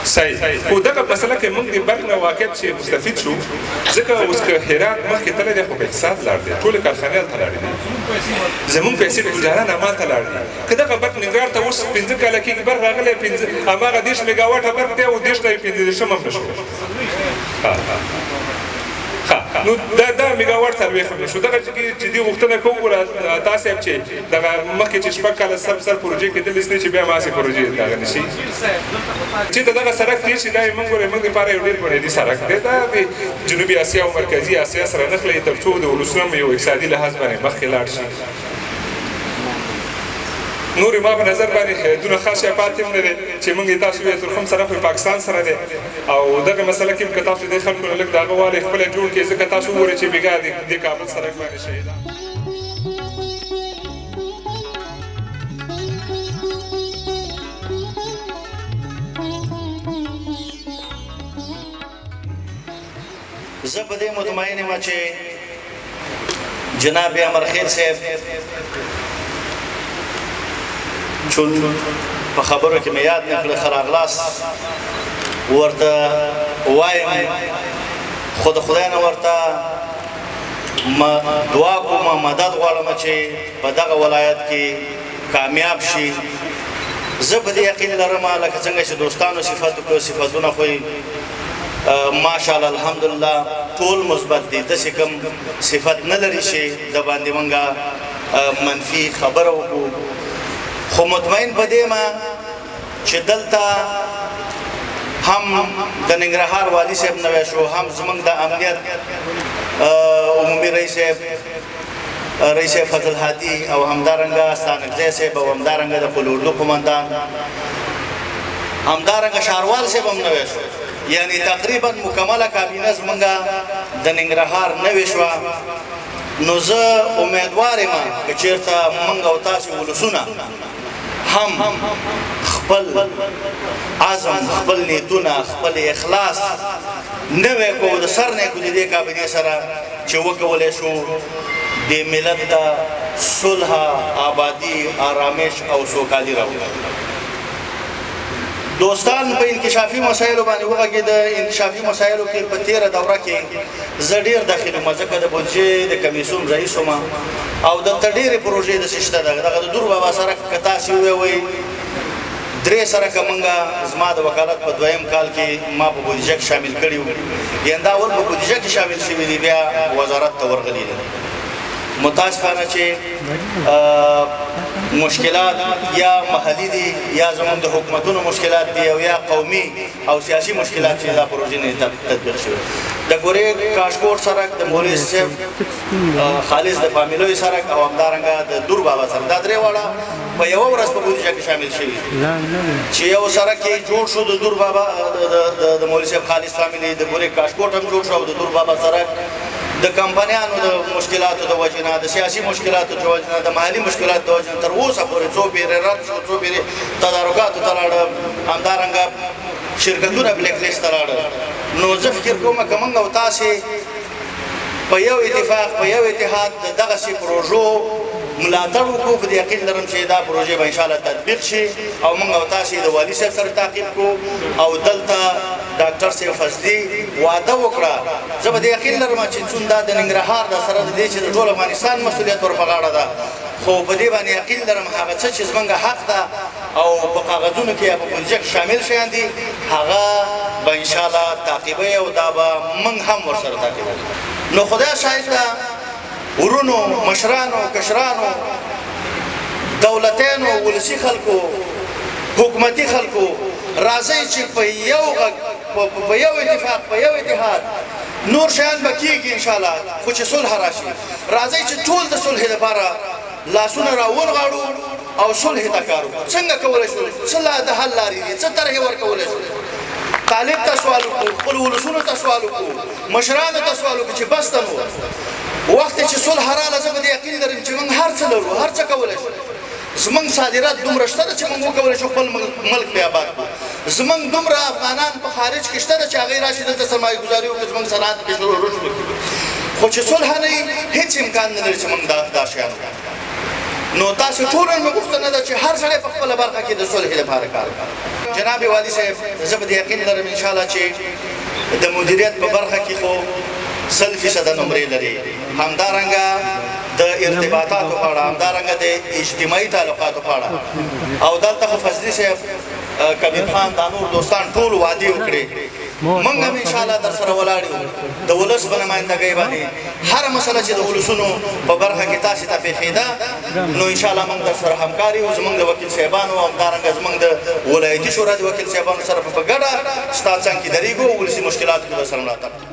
صحیح خو دغه مسله کې موږ د برق نه واقعیت چې مستفید شو ځکه اوس که هرات مخکې تللی دی خو په اقتصاد لاړ دی ټولې کارخانې هلته لاړې دي زموږ پیسې تجاران همالته لاړ دي که دغه برق ننګرهار ته اوس 15 کاله کېږي برق راغلی هماغه 10 میګاواټه برق دی او 10 ته یې 15 هم نه شو نو دا میګاواټ څلوېښت نه شو دغه چې دې غوښتنه کوو تاسې هم چې دغه مخکې چې 6 کاله سر پروژې کېدل هېڅ نه چې بیا هماسې پروژې دغه نه شي چې دغه سړک تېر شي دا یې موږ دپاره یو ډېر بنیادي سړک دی دا د جنوبي اسیا او مرکزي اسیا سره نښلوي تر څو د ولسونو یو اقتصادي لحاظ باندې مخکې لاړ شي نور ما په نظر باندې دونه خاص شی پاتې هم نه دی چې موږ یې تاسو ویل ترخم سره په پاکستان سره دی او دغه مسله کې هم که تاسو دې خلکو نه لږ د هغه والی خپله جوړ کړئ ځکه تاسو وګورئ چې بېګا د کابل سړک باندې شهیدان زه په دې مطمئن یم چې جناب امرخیل صاحب چون په خبرو کې مې یاد نه کړه ښه راغلاست ورته وایم خو د خدای نه ورته دعا کوم مدد غواړم چې په دغه ولایت کې کامیاب شي زه په دې یقین لرم لکه څنګه چې دوستانو صفت وکړو صفتونه خو ماشاءالله الحمدلله ټول مثبت دي داسې کوم صفت نه لري چې د باندې مونږه منفي خبره وکړو خو مطمئن په دې ما چې دلته هم د ننګرهار والي صاحب نوی شو هم زموږ د امنیت عمومي رئیس فضل هادي او همدارنګه ستانکزی صاحب او همدارنګه د قلوردو قمندان همدارنګه شاروال صاحب هم نوی شو یعنی تقریبا مکمله کابینه زموږ د ننګرهار نوی شوه نو زه امیدوار یم که چېرته موږ او تاسې ولسونه هم خپل عزم خپل نیتونه خپل اخلاص نوی کو د سر نه کو د دې کابینې سره چې وکولی شو د ملت ته صلح آبادي آرامش او سوکالي راوړي دوستان په انکشافي مسایلو باندې وغږېد انکشافي مسایلو کې په تېره دوره کې زه ډېر داخل وم ځکه د بودجې د کمیسیون رئیس وم او دلته ډېرې پروژې داسې شته دغه د دور بابا سړک که تاسې ووایئ 3 سړکه مونږه زما د وکالت په 2م کال کې ما په بودجه کې شامل کړي وو یعنې دا اول په بودجه کې شامل شوي دي بیا وزارت ته ورغلي دي متاسفانه چې مشکلات یا محلي دي یا زموږ د حکومتونو مشکلات دي او یا قومي او سیاسي مشکلات چې دا پروژې نه تطبیق شوي د ګورې کاشکوټ سړک د مولوي صاحب خالص د فامیلوي سړک او همدارنګه د دور بابا سړک دا درې واړه په یوه ورځ په بودجه کې شامل شوي چې یو سړک یې جوړ شو د دور بابا د مولوي صاحب خالص فامیلي د ګورې کاشکوټ هم جوړ شو او د دور بابا سړک د کمپنیانو د مشکلاتو د وجې نه د سیاسي مشکلاتو د وجې نه د محلي مشکلاتو د وجې نه تر اوسه پورې څو پیرې رد شو څو پیرې تدارکاتو ته لاړه همدارنګه شرکتونه بلیک لیست ته لاړه نو زه فکر کوم که موږ او تاسې په یو اتفاق په یو اتحاد د دغسې پروژو ملاتړ وکړو په دې یقین لرم چې دا پروژې به انشاءالله تطبیق شي او موږ او تاسې د والي صاحب سره تعقیب کړو او دلته ډاکټر سیف فضلي وعده وکړه زه به د یقین لرم چې څون دا د ننګرهار د سره د دې چې د ټول افغانستان مسؤلیت ور په غاړه ده خو په دې باندې یقین لرم هغه څه چې زموږ حق ده او په کاغذونو کې یا په بودجه کې شامل شیان دي هغه به انشاءالله تعقیبوي او دا به موږ هم ورسره تعقیبوو نو خدای شاهد ده ورونو مشرانو کشرانو دولتانو ولسي خلکو حکومتي خلکو راځئ چې په یو غږ په یو اتفاق په یو اتحاد نور شیان به کېږي انشاءالله خو چې صلح راشي راځئ چې ټول د صلح لپاره لاسونه راونغاړو او صلح ته کار وکړو څنګه کولی شو څه د حل لارې دي څه طرحې ورکولی شو طالب ته سوال وکړو خپلو ولسونو ته سوال وکړو مشرانو ته سوال وکړو چې بس ته نو وخت چې صلح راغله زه به د یقین لرم چې موږ هر څه لرو هر څه کولی شو زمونږ صادرات دومره شته ده چې موږ وکولی شو خپل ملک پرې آباد کړو زمونږ دومره افغانان په خارج کې شته ده چې هغوی راشي دلته سرمایه گذاري وکړي زمونږ صنعت کې شروع رشد وکړي خو چې صلح نه وي هېڅ امکان نه لري چې موږ دا شیان نو تاسو ټولو مې غوښتنه ده چې هر سړی په خپله برخه کې د صلح لپاره کار وکړي جناب والي صاحب زه به د یقین لرم انشاءالله چې د مدیریت په برخه کې خو 100% نمرې لري همدارنګه د ارتباطاتو په اړه همدارنګه د اجتماعي تعلقاتو په اړه او دلته خو فضلي صاحب کبیر خان دا نور دوستان ټول وعدې وکړې موږ هم انشاءالله در سره ولاړ یو د ولس په نمایندګۍ باندې هره مسله چې د ولسونو په برخه کې تاسې ته پېښېده نو انشاءالله موږ در سره همکار یو زموږ د وکیل صاحبانو او همدارنګه زموږ د ولایتي شورا د وکیل صاحبانو سره په ګډه ستا څنګ کې درېږو او ولسي مشکلاتو کې به سره ملاتړ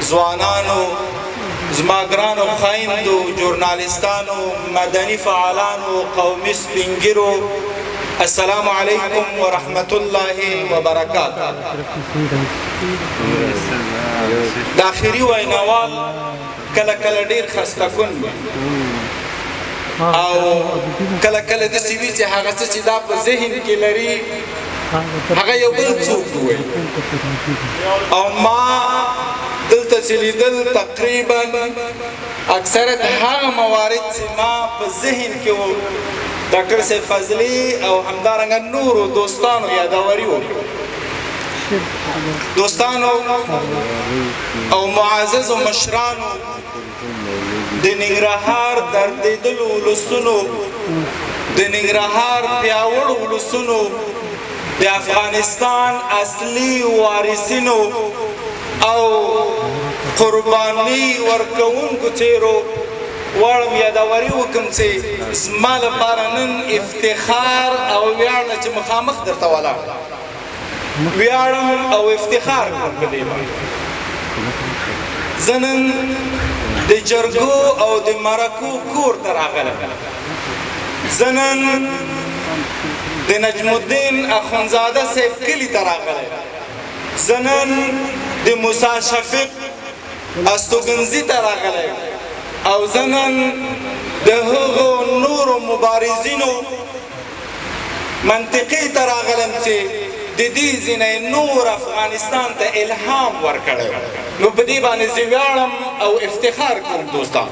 ځوانانو زما ګرانو خویندو ژورنالستانو مدني فعالانو قومي سپین ږیرو السلام علیکم ورحمت الله وبرکاته د آخري ویناوال کله کله ډېر خسته کن او کله کله داسې وي چې هغه څه چې دا په ذهن کې لري هغه یو بل څوک ووایي او ما دلته چې لیدل تقریبا اکثرت هغه موارد چې ما په ذهن کې و ډاکټر سیف فضلي او همدارنګه نورو دوستانو یادوري و دوستانو او معزز و مشرانو د ننګرهار دردېدلو ولسونو د ننګرهار پیاوړو ولسونو د افغانستان اصلي وارثینو او قرباني ورکوونکو څیرو غواړم یادوري وکړم چې زما لپاره نن افتخار او ویاړ ده چې مخامخ درته ولاړ ویاړم او افتخار کوم په دې باندې زه نن د جرګو او د مرکو کور ته راغلم زه نن د نجم الدین اخونزاده صاحب کلي ته راغلی زه نن د موسی شفیق استوګنځي ته راغلی او زه نن د هغو نورو مبارزینو منطقې ته راغلم چې د دې ځینې نور افغانستان ته الهام ورکړی نو په دې باندې زه ویاړم او افتخار کوم دوستان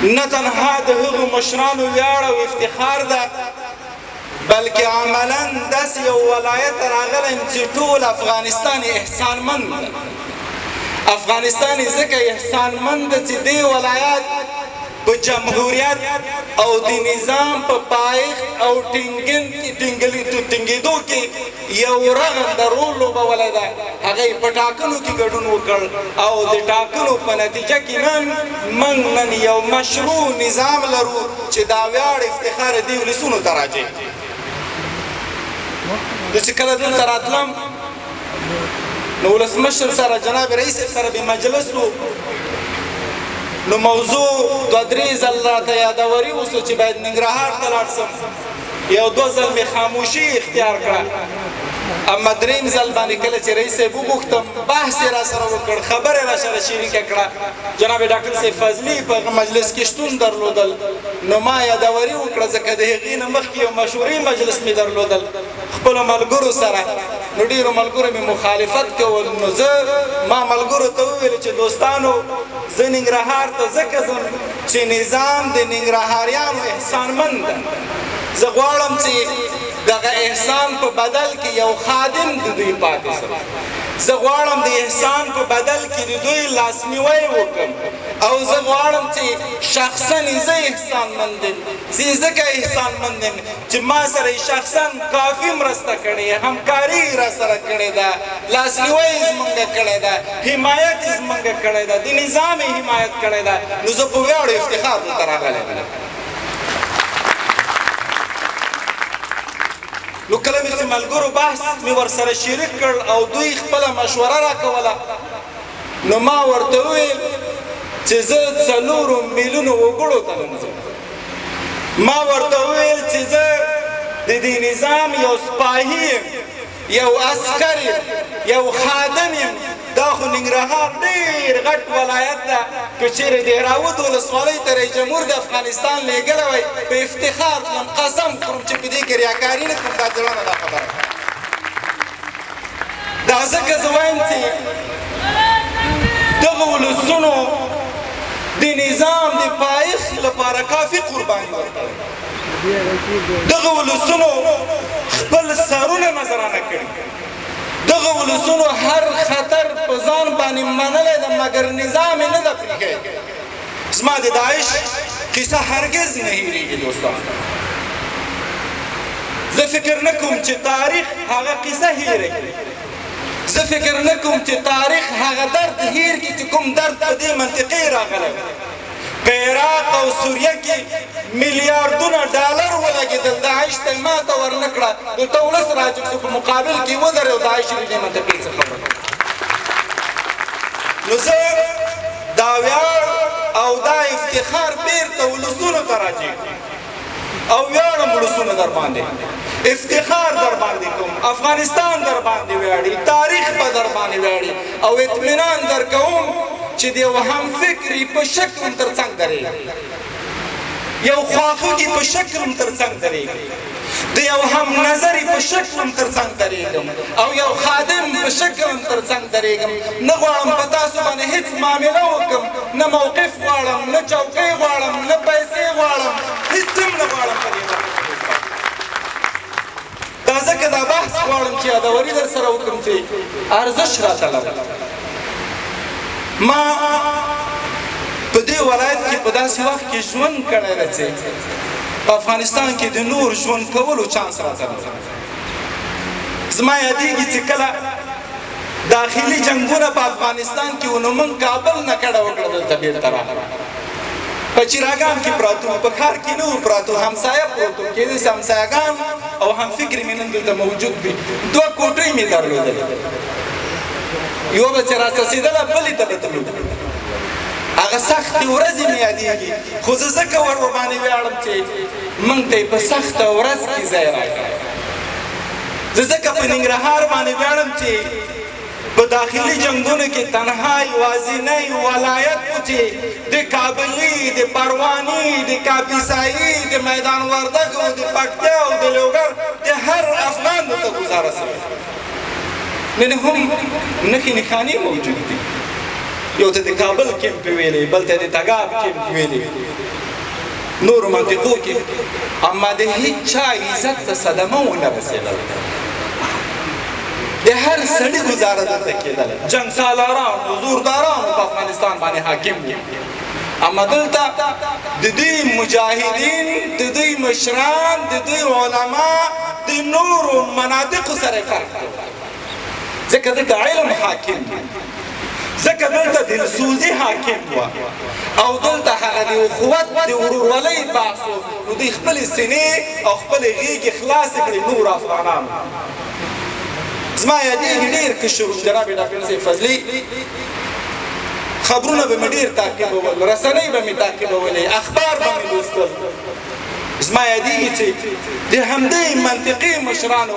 نه تنها د هغو مشرانو ویاړ او افتخار ده بلکې عملا داسې یو ولایت ته راغلی چې ټول افغانستان احسانمند ده افغانستان ځکه احسانمند ده چې دې ولایت په جمهوریت او د نظام په پایښت او ټینګېدو کې یو رغنده رول لوبولی ده هغه یې په ټاکنو کې ګډون وکړ او د ټاکنو په نتیجه کې نن موږ نن یو مشروع نظام لرو چې دا ویاړ افتخار دې ولسونو ته راځي زه چې کله دلته راتلم نو ولسمشر سره جناب رئیس سره به مجلس و نو موضوع دوه درې ځل راته یادوري وسو چې باید ننګرهار ته لاړ شم یو دو ځل مې خاموشي اختیار کړه اما دریم ځل باندې کله چې رئیس صاحب وغوښتم بحث یې راسره وکړ خبره یې راسره شریکه کړه جناب ډاکټر صاحب فضلي په مجلس کې شتون درلودل نو ما یادوري وکړه ځکه د هغې نه مخکې یو مشوري مجلس مې درلودل خپلو ملګرو سره نو ډېرو ملګرو مې مخالفت کول نو زه ما ملګرو ته وویل چې دوستانو زه ننګرهار ته ځکه ځم چې نظام د ننګرهاریانو احسانمند ده زه غواړم چې دغه احسان په بدل کې یو خادم د دوی پاتې شم زه غواړم د احسان په بدل کې د دوی لاسنیوی وکړم او زه غواړم چې شخصا زه احسانمند یم زه ځکه احسانمند یم چې ما سره شخصا کافي مرسته کړې همکاري راسره کړې ده لاسنیوی یې زموږ کړی ده حمایت یې زموږ کړی ده د نظام یې حمایت کړی ده نو زه په ویاړ افتخار دلته راغلی یم نو کله مې چې ملګرو بحث مې ورسره شریک کړ او دوی خپله مشوره راکوله نو ما ورته وویل چې زه 4 میلیونو وګړو ته نه ځم ما ورته وویل چې زه د دې نظام یو سپاهي یم یو عسکر یم یو خادم یم دا خو ننګرهار ډېر غټ ولایت ده که چیرې د راوت ولسوالۍ ته رئیس جمهور د افغانستان لېږلی وی په افتخار تلم قسم خورم چې په دې کې ریاکاري نه کوم دا زړه دا خبره دا ځکه زه وایم چې دغه ولسونو د نظام د پایښت لپاره کافي قرباني ورکړې دغه ولسونو خپل سرونه نظرانه کړي دغه ولسونو هر خطر په ځان باندې منلی ده مګر نظام یې نه ده پرېښی زما د داعش قصه هرګز نه هېرېږي دوستان زه فکر نه کوم چې تاریخ هغه قصه هېره کړي زه فکر نه کوم چې تاریخ هغه درد هېر کړي چې کوم درد په دې منطقې راغلی په عراق او سوریه کې میلیاردونه ډالر ولګېدل داعش ته یې ماته ورنه کړه دلته ولس راجب شو په مقابل کې ودرېد داعش یې د دې منطقې څخه ورکړه نو زه دا ویاړ او دا افتخار بیرته ولسونو ته راجع او ویاړم ولسونه در باندې افتخار در باندې کوم افغانستان در باندې ویاړي تاریخ به در باندې ویاړي او اطمینان در کوم چې د یو همفکري په شکل هم تر څنګ درېږي یو خواخوږي په شکل هم تر څنګ درېږي د یو هم نظري په شکل هم تر څنګ درېږم او یو خادم په شکل هم تر څنګ درېږم نه غواړم په تاسو باندې هېڅ معامله وکړم نه موقف غواړم نه چوکۍ غواړم نه پیسې غواړم هېڅ هم نه غواړم په دې دا ځکه دا بحث غواړم چې یادوري در سره وکړم چې ارزش راته لري ما په دې ولایت کې په داسې وخت کې ژوند کړی دی چې په افغانستان کې د نور ژوند کولو چانس راته نه زما یادېږي چې کله داخلي جنګونه په افغانستان کې و نو موږ کابل نه کډه وکړه دلته بېرته راغله په چراګان کې پراته وو په ښار کې نه وو پراته وو همسایه پروت وو کېدای شي همسایهګان او همفکري مې نن دلته موجود وي 2 کوټۍ مې درلودلې یوه به چې راڅڅېدله بلې ته به تلو هغه سختې ورځې مې یادېږي خو زه ځکه ورباندې ویاړم چې موږ ته یې په سخته ورځ کې ځای راکړی زه ځکه په ننګرهار باندې ویاړم چې په داخلي جنګونو کې تنها یوازینی ولایت و چې د کابلي د پرواني د کاپیسایي د میدان وردګ او د پکتیا او د لوګر د هر افغان ته ګزاره شوې نن هم نښې نښانې موجود دي یو ته د کابل کیمپ ویلې بل ته د تګاب کیمپ ویلې نورو منطقو کې اما د هیڅ چا عزت ته صدمه ونه رسېدله د هر سړي ګزاره دلته کېدله جنګ سالاران حضورداران په افغانستان باندې حاکم وو اما دلته د دوی مجاهدین د دوی مشران د دوی علما د نورو مناطقو سره فرق دی ځکه دلته علم حاکم دی ځکه دلته دلسوزي حاکم وه او دلته هغه د اخوت د ورورولۍ بحث و نو دوی خپلې سینې او خپلې غېږې خلاصې کړې نور افغانانو زما یادېږي ډېر کشر جناب ډاکټر صاحب فضلي خبرونه به مې ډېر تعقیبول رسنۍ به مې تعقیبولې اخبار به مې لوستل زما یادېږي چې د همدې منطقي مشرانو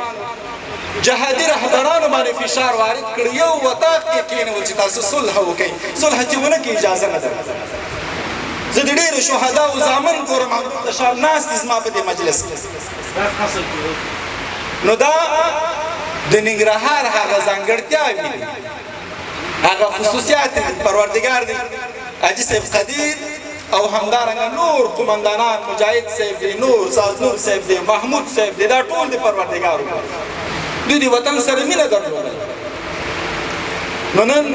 جهادي رهبرانو باندې فشار وارد کړ یو وطاق کې کېنول چې تاسو صلح وکړئ صلح چې ونه کړي اجازه نه ده زه د ډېرو شهداو زامن ګورم د شال ناست دي زما په دې مجلس کې نو دا د ننګرهار هغه ځانګړتیاوې دي هغه خصوصیات دي پروردګار دی حاجي صاحب قدیر او همدارنګه نور قومندانان مجاهد صاحب دی نور سازنور صاحب دی محمود صاحب دی دا ټول د پروردګار دوی د وطن سره مینه درلوده نو نن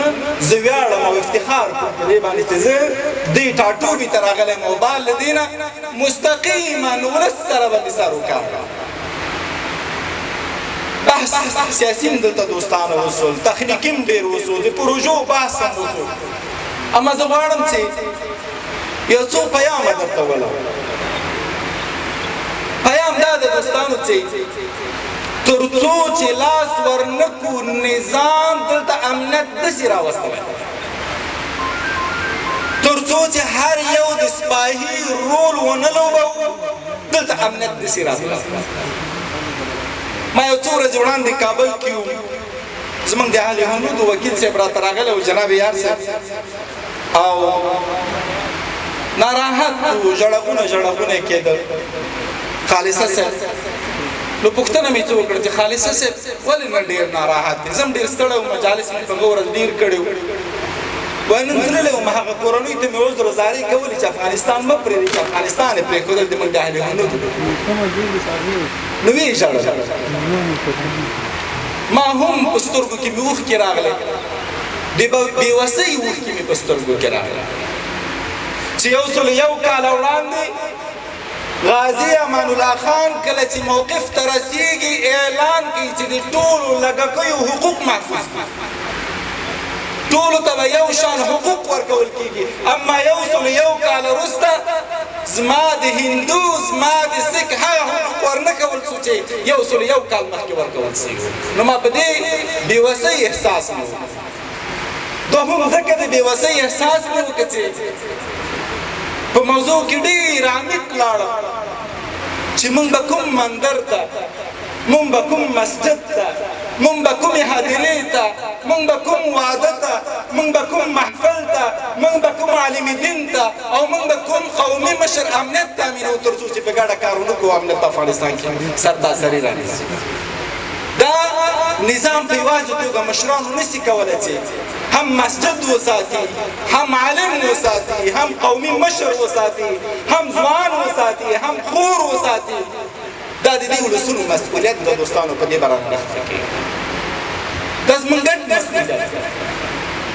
زه ویاړم او افتخار کوم په دې باندې چې زه دې ټاټوبي ته راغلی یم او بال له دې نه مستقیما ولس سره به مې سر وکاږه بحث سیاسي هم دلته دوستانه وسول تخنیکي هم ډېر وسول د پروژو بحث هم وسول اما زه غواړم چې یو څو پیامه درته ولرم پیام دا د دوستانو چې تر څو چې لاس ورنکو نظام دلته امنیت نشي راوستلی تر څو چې هر یو د سپاهي رول ونه لوبوو دلته امنیت نشي راتلی ما یو څو ورځې وړاندې کابل کې وم زموږ د اهل حنودو وکیل صاحب راته راغلی و جناب یار صاحب او ناراحت و ژړغونه ژړغونه کېدل خالصه صاحب نو پوښتنه مې څه وکړه چې خالصه صاحب ولې نن ډېر ناراحت دی زه هم ډېر ستړی وم مجالس مې په هغه ورځ ډېر کړي وو وایي نن تللی وم هغه کورنیو ته مې عذر زارۍ کولې چې افغانستان مه پرېږدي چې افغانستان یې پرېښودل زموږ د اهل حنودو نو ویې ژړل ما هم په سترګو کې مې اوښکې راغلی د بېوسۍ اوښکې مې په سترګو کې راغلی چې 101 کاله وړاندې غازی امان الله خان کله چې موقف ته رسیږي اعلان کوي چې د ټولو لږکیو حقوق محفوظ دي ټولو ته به یو شان حقوق ورکول کېږي اما 101 کاله وروسته زما د هندو زما د سیک هغه حقوق ورنه کول څو چې 101 کال مخکې ورکول سوي نو ما په دې بېوسۍ احساس مې وکړ دوهم ځکه د بېوسۍ احساس مې وکړ چې په موضوع کې ډېر عمیق لاړم چې موږ به کوم مندر ته موږ به کوم مسجد ته موږ به کومې هدیرې ته موږ به کوم واده ته موږ به کوم محفل ته موږ به کوم عالم دین ته او موږ به کوم قومي مشر امنیت تامینوو تر څو چې په ګډه کار ونه کړو امنیت په افغانستان کې سرتاسري رانیسي دا نظام په یوازې توګه مشرانو نشي کولی چې هم مسجد وساتي هم عالم وساتي هم قومي مشر وساتي هم ځوان وساتي هم خور وساتي دا د دې ولسونو مسؤلیت د دوستانو په دې باندې راخته کوي دا زموږ ګډ مسؤلیت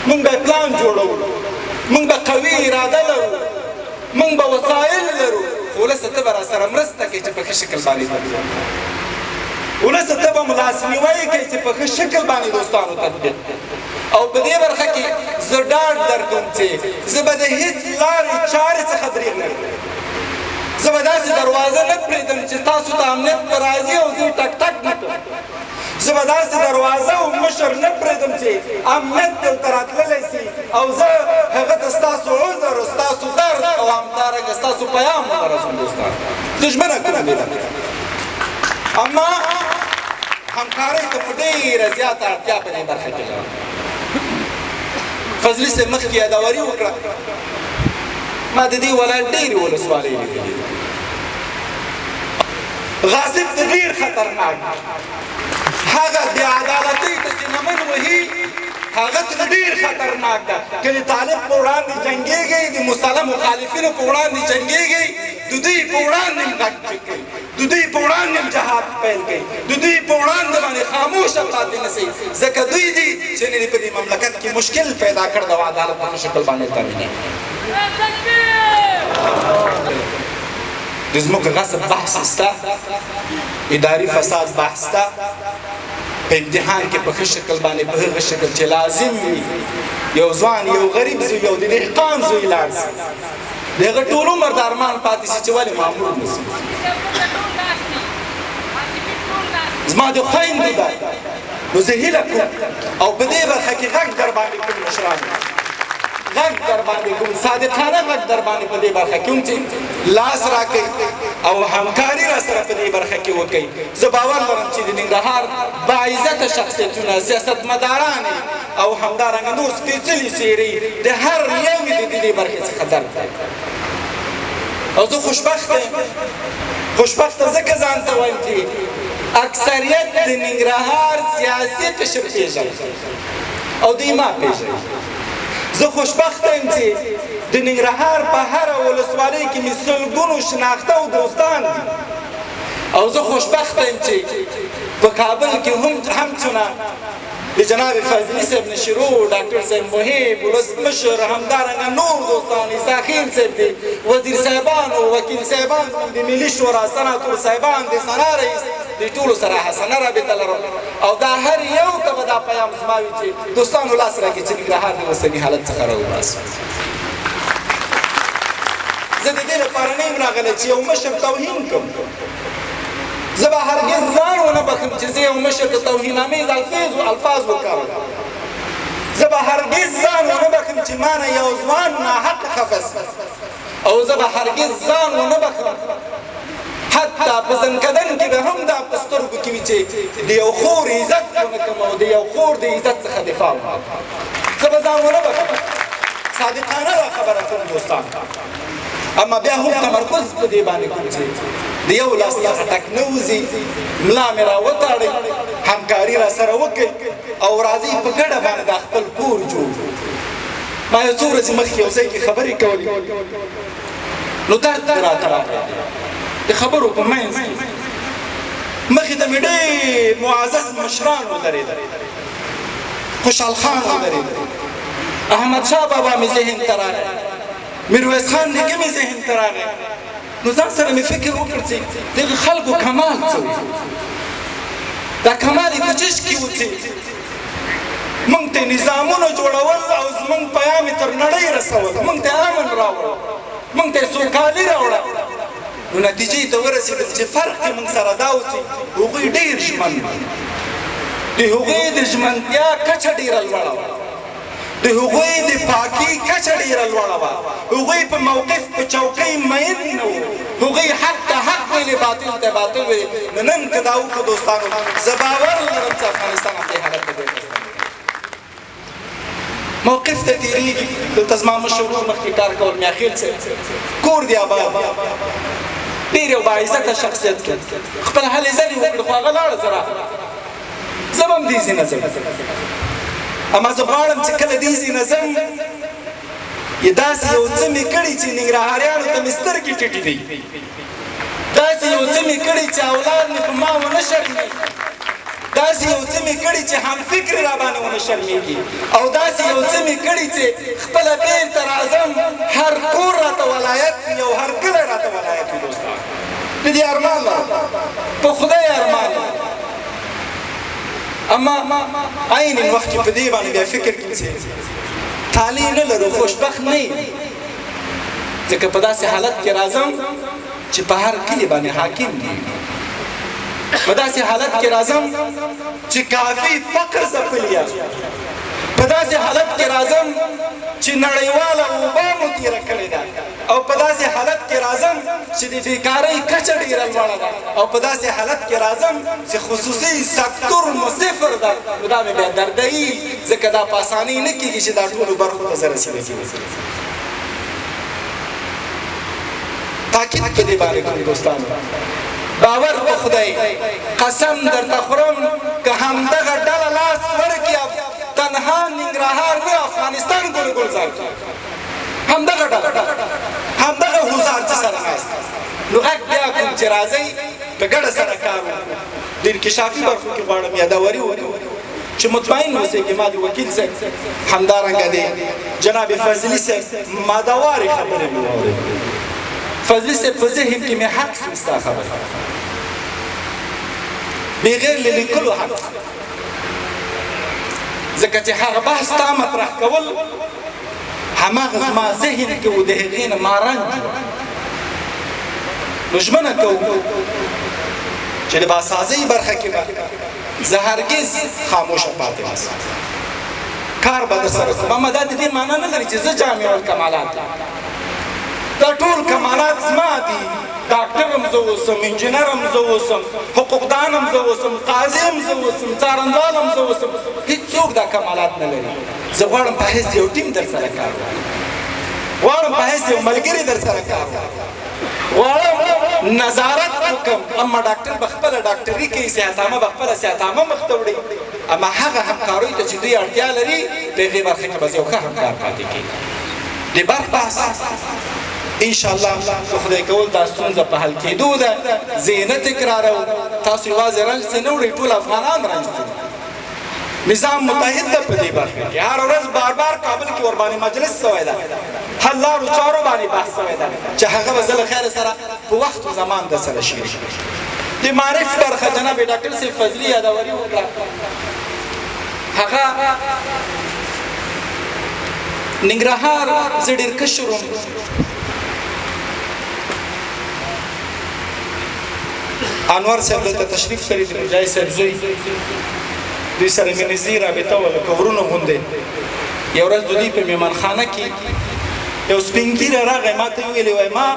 موږ به پلان جوړوو موږ به قوي اراده لرو موږ به وسایل لرو ولس ته به راسره مرسته کوي چې په ښه شکل باندې ولس ته به مو لاسنیوی کوي چې په ښه شکل باندې دوستانو تطبیق او په دې برخه کې زه ډاډ درکوم چې زه به د هېڅ لارې چارې څخه دریغ نه کوم زه به داسې دروازه نه پرېږدم چې تاسو ته امنیت په راځي او زه ټک ټک نه کړم زه به داسې دروازه او مشر نه پرېږدم چې امنیت دلته راتللی سي او زه هغه ته ستاسو عذر او ستاسو درد او همدارنګه ستاسو پیام ورسوم دوستان زه ژمنه کوم دې اما همکارۍ ته په ډېره زیاته اړتیا په دې برخه کې لرم فضلي صاحب مخکې یاداوري وکړه ما د دې ولایت ډېرې ولسوالۍ لیدلې غاصب ته ډېر خطرناک هغه بې عدالتۍ ته چې لمن وهي هغه ته ډېر خطرناک ده که د طالب په وړاندې جنګېږئ د مسلح مخالفینو په وړاندې جنګېږئ د دوی په وړاندې هم غږ کوئ د دوی په وړاندې هم جهاد پیل کوئ د دوی په وړاندې باندې خاموشه پاتې نه سئ ځکه دوی دي چې نن په دې مملکت کې مشکل پیدا کړ د عدالت په شکل باندې تامینوي د ځمکو غصب بحث شته اداري فساد بحث شته په امتحان کې په ښه شکل باندې په هغه شکل چې لازم وي یو ځوان یو غریب زوی یو د دهقان زوی لاړ شي د هغه ټول عمر د ارمان پاتې شي چې ولې مامور نه شي زما د خویندو ده نو زه هیله کوم او په دې برخه کې غږ در باندې کوم مشرانو غږ در باندې کوم صادقانه غږ در باندې په دې برخه کې کوم چې لاس راکړئ او همکاري را سره په دې برخه کې وکړي. زه باور لرم چې د ننګرهار باعزته شخصیتونه سیاستمداران او همدارنګه نور سپېڅلي څېرې د هر یو د دې برخې څخه درک کوي. او زه خوشبخته ځکه ځان ته وایم چې اکثریت د ننګرهار سیاسي قشر پېژني او دوی ما پېژني. زه خوشبخته یم چې د ننګرهار په هره ولسوالۍ کې مې سلګونو شناخته او دوستان دي. او زه خوشبخته یم چې په کابل کې همچنان د جناب فضلي صاحب نه شروع ډاکټر صاحب محیب ولسمشر همدارنګه نور دوستان عیساخیل صاحب دي وزیر صاحبان او وکیل صاحبان د ملي شورا سناتور صاحبان د سنا رئیس د ټولو سره حسنه رابطه لرم. او دا هر یو ته به دا پیام زما وي چې دوستانو لاس راکړي چې ننګرهار د اوسني حالت څخه راوباسو. زه د دې لپاره نه یم راغلی چې یو مشر توهین کړم. زه به هرګز ځان ونه بخښم چې زه یو مشر ته توهینامیز الفاظ وکاروم. زه به هرګز ځان ونه بخښم چې ما نه یو ځوان ناحقه خفه سي. او زه به هرګز ځان ونه بخښم حتی په زنکدن کې به هم دا په سترګو کې وي چې د یو خور عزت ونه کړم او د یو خور د عزت څخه دفاع وکړم. زه به ځان ونه بخښم. صادقانه را خبره کوم دوستان. اما بیا هم تمرکز په دې باندې کوم چې د یو لاس څخه ټک نه وځي. ملا مې را وتاړئ، همکاري را سره وکړئ او راځئ په ګډه باندې دا خپل کور جوړ کړو. ما یو څو ورځې مخکې یو ځای کې خبرې کولې نو درد راته راغی د خبرو په منځ کې. مخې ته مې ډېر معزز مشران ودرېدل. خوشحال خان ودرېدل، احمدشاه بابا مې ذهن ته راغی، میرویس خان نیکه مې ذهن ته راغی. نو ځان سره مې فکر وکړ چې دغه خلکو کمال څه و. دا کمال یې په چشت کې و چې موږ ته نظامونه جوړول او زموږ پیام یې تر نړۍ رسول، موږ ته امن راوړل، موږ ته سوکالي راوړل. نو نتیجې ته ورسېدل چې فرق یې موږ سره دا و چې هغوی ډېر ژمن وو، د هغوی د ژمنتیا کچه ډېره لوړه وه، د هغوی د پاکي کچه ډېره لوړه وه، هغوی په موقف په چوکۍ مین نه وو، هغوی حق ته حق ویلې باطل ته باطل ویلې. نو نن که دا وکړو دوستانو، زه باور لرم چې افغانستان همدې حالت ته ګرځي. موقف ته تېرېږي. دلته زما مشر ورور مخکې کار کول میاخیل صاحب کور دی آباد، ډېر یو باعزته شخصیت کې خپل هلې ځلې وکړې خو هغه لاړه. زه راغلم، زه به هم دې ځای نه ځم. اما زه غواړم چې کله دې ځای نه ځم داسې یو څه مې کړي چې ننګرهاریانو ته مې سترګې ټیټې دي، داسې یو څه مې کړي چې اولاد مې په ما ونه شرمېږي، داسې یو څه مې کړي چې همفکرې را باندې ونه شرمېږي، او داسې یو څه مې کړي چې خپله بېرته راځم هر کور راته ولایت وي او هر کلی راته ولایت وي. دوستان د دې ارمان لرم، په خدای ارمان لرم. اما عین وخت کې په دې باندې بیا فکر کوم چې تعلیم نه لرو، خوشبخت نه یم، ځکه په داسې حالت کې راځم چې په هر کلي باندې حاکم دی، په داسې حالت کې راځم چې کافي فقر ځپلی یم، په داسې حالت کې راځم چې نړیواله وبا مو تېره کړې ده، او په داسې حالت کې راځم چې د بیکارۍ کچه ډېره لوړه ده، او په داسې حالت کې راځم چې خصوصي سکتور مو صفر ده. نو دا مې بیا دردوي، ځکه دا په اسانۍ نه کېږي چې دا ټولو برخو ته زه رسېدلی. تاکید په دې باندې کوم دوستانو، باور په خدای قسم درته خورم که همدغه ډله لاس ورکړي تنها ننګرهار نه افغانستان ګل ګلزار همدغه ډله همدغه هوزار چې سره ناست نو غږ بیا کوم چې راځئ په ګډه سره کار وکړو. د انکشافي برخو کې غواړم یادواري وکړو چې مطمئن اوسئ چې ما د وکیل صاحب همدارنګه دی جناب فضلي صاحب مادهوارې خبرې مې واورېدې. فضلي صاحب په ذهن کې مې حق شو ستا خبره، بغیر له لیکلو حق، ځکه چې هغه بحث تا مطرح کول هماغه زما ذهن کې و د هغې نه ما رنګ نو ژمنه کوو چې د باسازۍ برخه کې به زه هرګز خاموشه پاتې نشم، کار به درسره کوم. اما دا د دې معنا نه لري چې زه جامع الکمالات دا ټول کمالات زما دي، ډاکټر هم زه اوسم انجینر هم زه اوسم حقوقدان هم زه اوسم قاضي هم زه اوسم څارنوال هم زه اوسم هېڅوک دا کمالات نه لري زه غواړم په حیث یو ټیم در سره کار غواړم په حیث یو ملګري در سره کار غواړم نظارت وکړم اما ډاکټر به خپله ډاکټري کوي صحتنامه به خپله صحتنامه مخ ته وړي اما هغه همکاریو ته چې دوی اړتیا لري په هغې برخه کې به یو ښه همکار پاتې کېږي د برق په اساس انشاءالله په خدای کول دا ستونزه په حل کېدو ده زه یې نه تکراروم تاسو یوازې رنج ځې نه وړئ ټول افغانان رنج دي نظام متحد ده په دې برخه کې هر ورځ بار بار کابل کې ورباندې مجلس سوی ده حل لارو چارو باندې بحث سوی ده چې هغه به زه له خیر سره په وخت و زمان در سره شریک د معرف برخه جناب ډاکټر صاحب فضلي یادوري وکړه هغه ننګرهار زه ډېر کشر وم انور صاحب دلته تشریف لري د مجاهد صاحب زوی دوی سره مې نږدې رابطه وه لکه ورونه غوندې یو ورځ د دوی په مېهمانخانه کې یو سپین ږیری راغی ما ته ویلې وای ما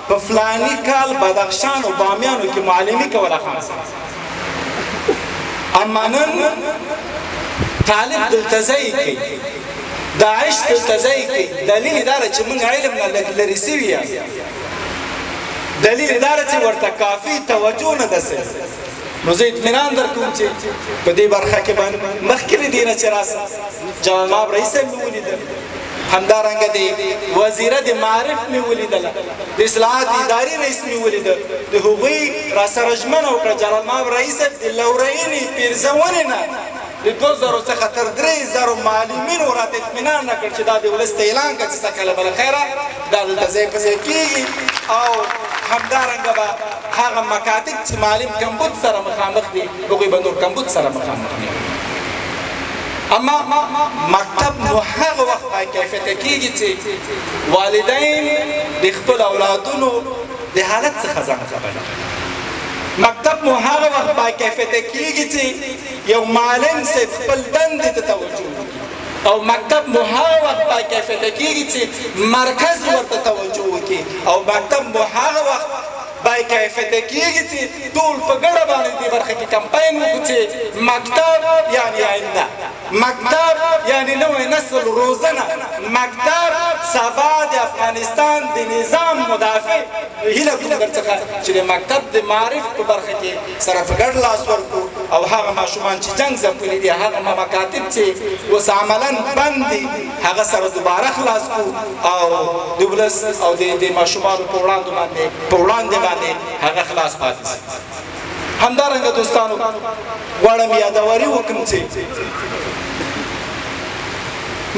په فلاني کال بدخشان او بامیانو کې معلمي کوله خان صاحب اما نن طالب دلته ځای کوي داعش دلته ځای کوي دلیل دا ده چې موږ علم نه لرې سوي یاست دلیل دا ده چې ورته کافي توجه نه ده سوې نو زه اطمینان درکوم چې په دې برخه کې باندې مخکې له دې نه چې راسه جلال ماب رئیس صاحب مې ولیدل همدارنګه د وزیره د معارف مې ولیدله د اصلاحات ادارې رئیس مې ولیدل د هغوی راسره ژمنه وکړه جلال ماب رئیس صاحب د لورینې پیرزونې نه د 2000 څخه تر 3000 معلمینو راته اطمینان نه کړ چې دا د ولس ته اعلان کړه چې څه کله بلخیره دا دلته ځای په ځای کېږي او همدارنګه به هغه مکاتب چې معلم کمبود سره مخامخ دي هغوی به نور کمبود سره مخامخ دي اما مکتب نو هغه وخت باکیفیته کېږي چې والدین د خپل اولادونو د حالت څخه ځان خبر مکتب مو هغه وخت باکیفیته کېږي چې یو معلم صاحب خپل دندې ته توجه وکړي او مکتب مو هغه وخت باکیفیته کېږي چې مرکز ورته توجه وکړي او مکتب مو هغه وخت باکیفیته کېږي چې ټول په ګډه باندې دې برخه کې کمپاین وکړو چې مکتب یعنې آینده مکتب یعنې نوی نسل روزنه مکتب سبا د افغانستان د نظام مدافع هیله کوم درڅخه چې د مکتب د معارف په برخه کې سره په ګډ لاس ورکړو او هغه ماشومان چې جنګ ځپلي دي هغه مکاتب چې اوس عملا بند دي هغه سره دوباره خلاص کړو او د ولس او د ماشومانو په وړاندې باندې هغه خلاص پاتې شي همدارنګه دوستانو غواړم یادوري وکړم چې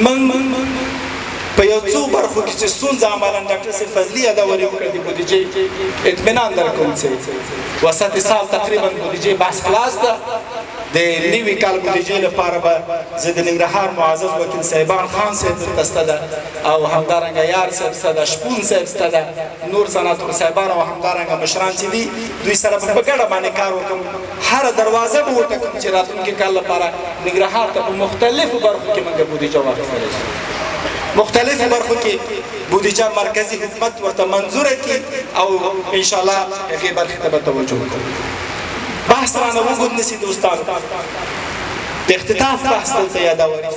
من په یو څو برخو کې چې ستونزه عملا ډاکټر صاحب فضلي یادوري وکړه د بودیجې اطمینان درکوم چې وسط سال تقریبا بودیجې بحث خلاص ده د نوي کال بودیجې لپاره به زه د ننګرهار معزز وکیل صاحبان خان صاحب دلته شته ده او همدارنګه یار صاحب شته ده شپون صاحب شته ده نور سناتور صاحبان او همدارنګه مشران چې دي دوی سره به په ګډه باندې کار وکړم هره دروازه به وټکم چې راتلونکي کال لپاره ننګرهار ته په مختلفو برخو کې موږ بودیجه واخیستلی شو مختلفو برخو کې بودیجه مرکزی حکومت ورته منظوره کړي او انشاءالله هغې برخې ته به توجه وکړو بحث رانه وګد نسی دوستانو د اختطاف بحث دلته یادوري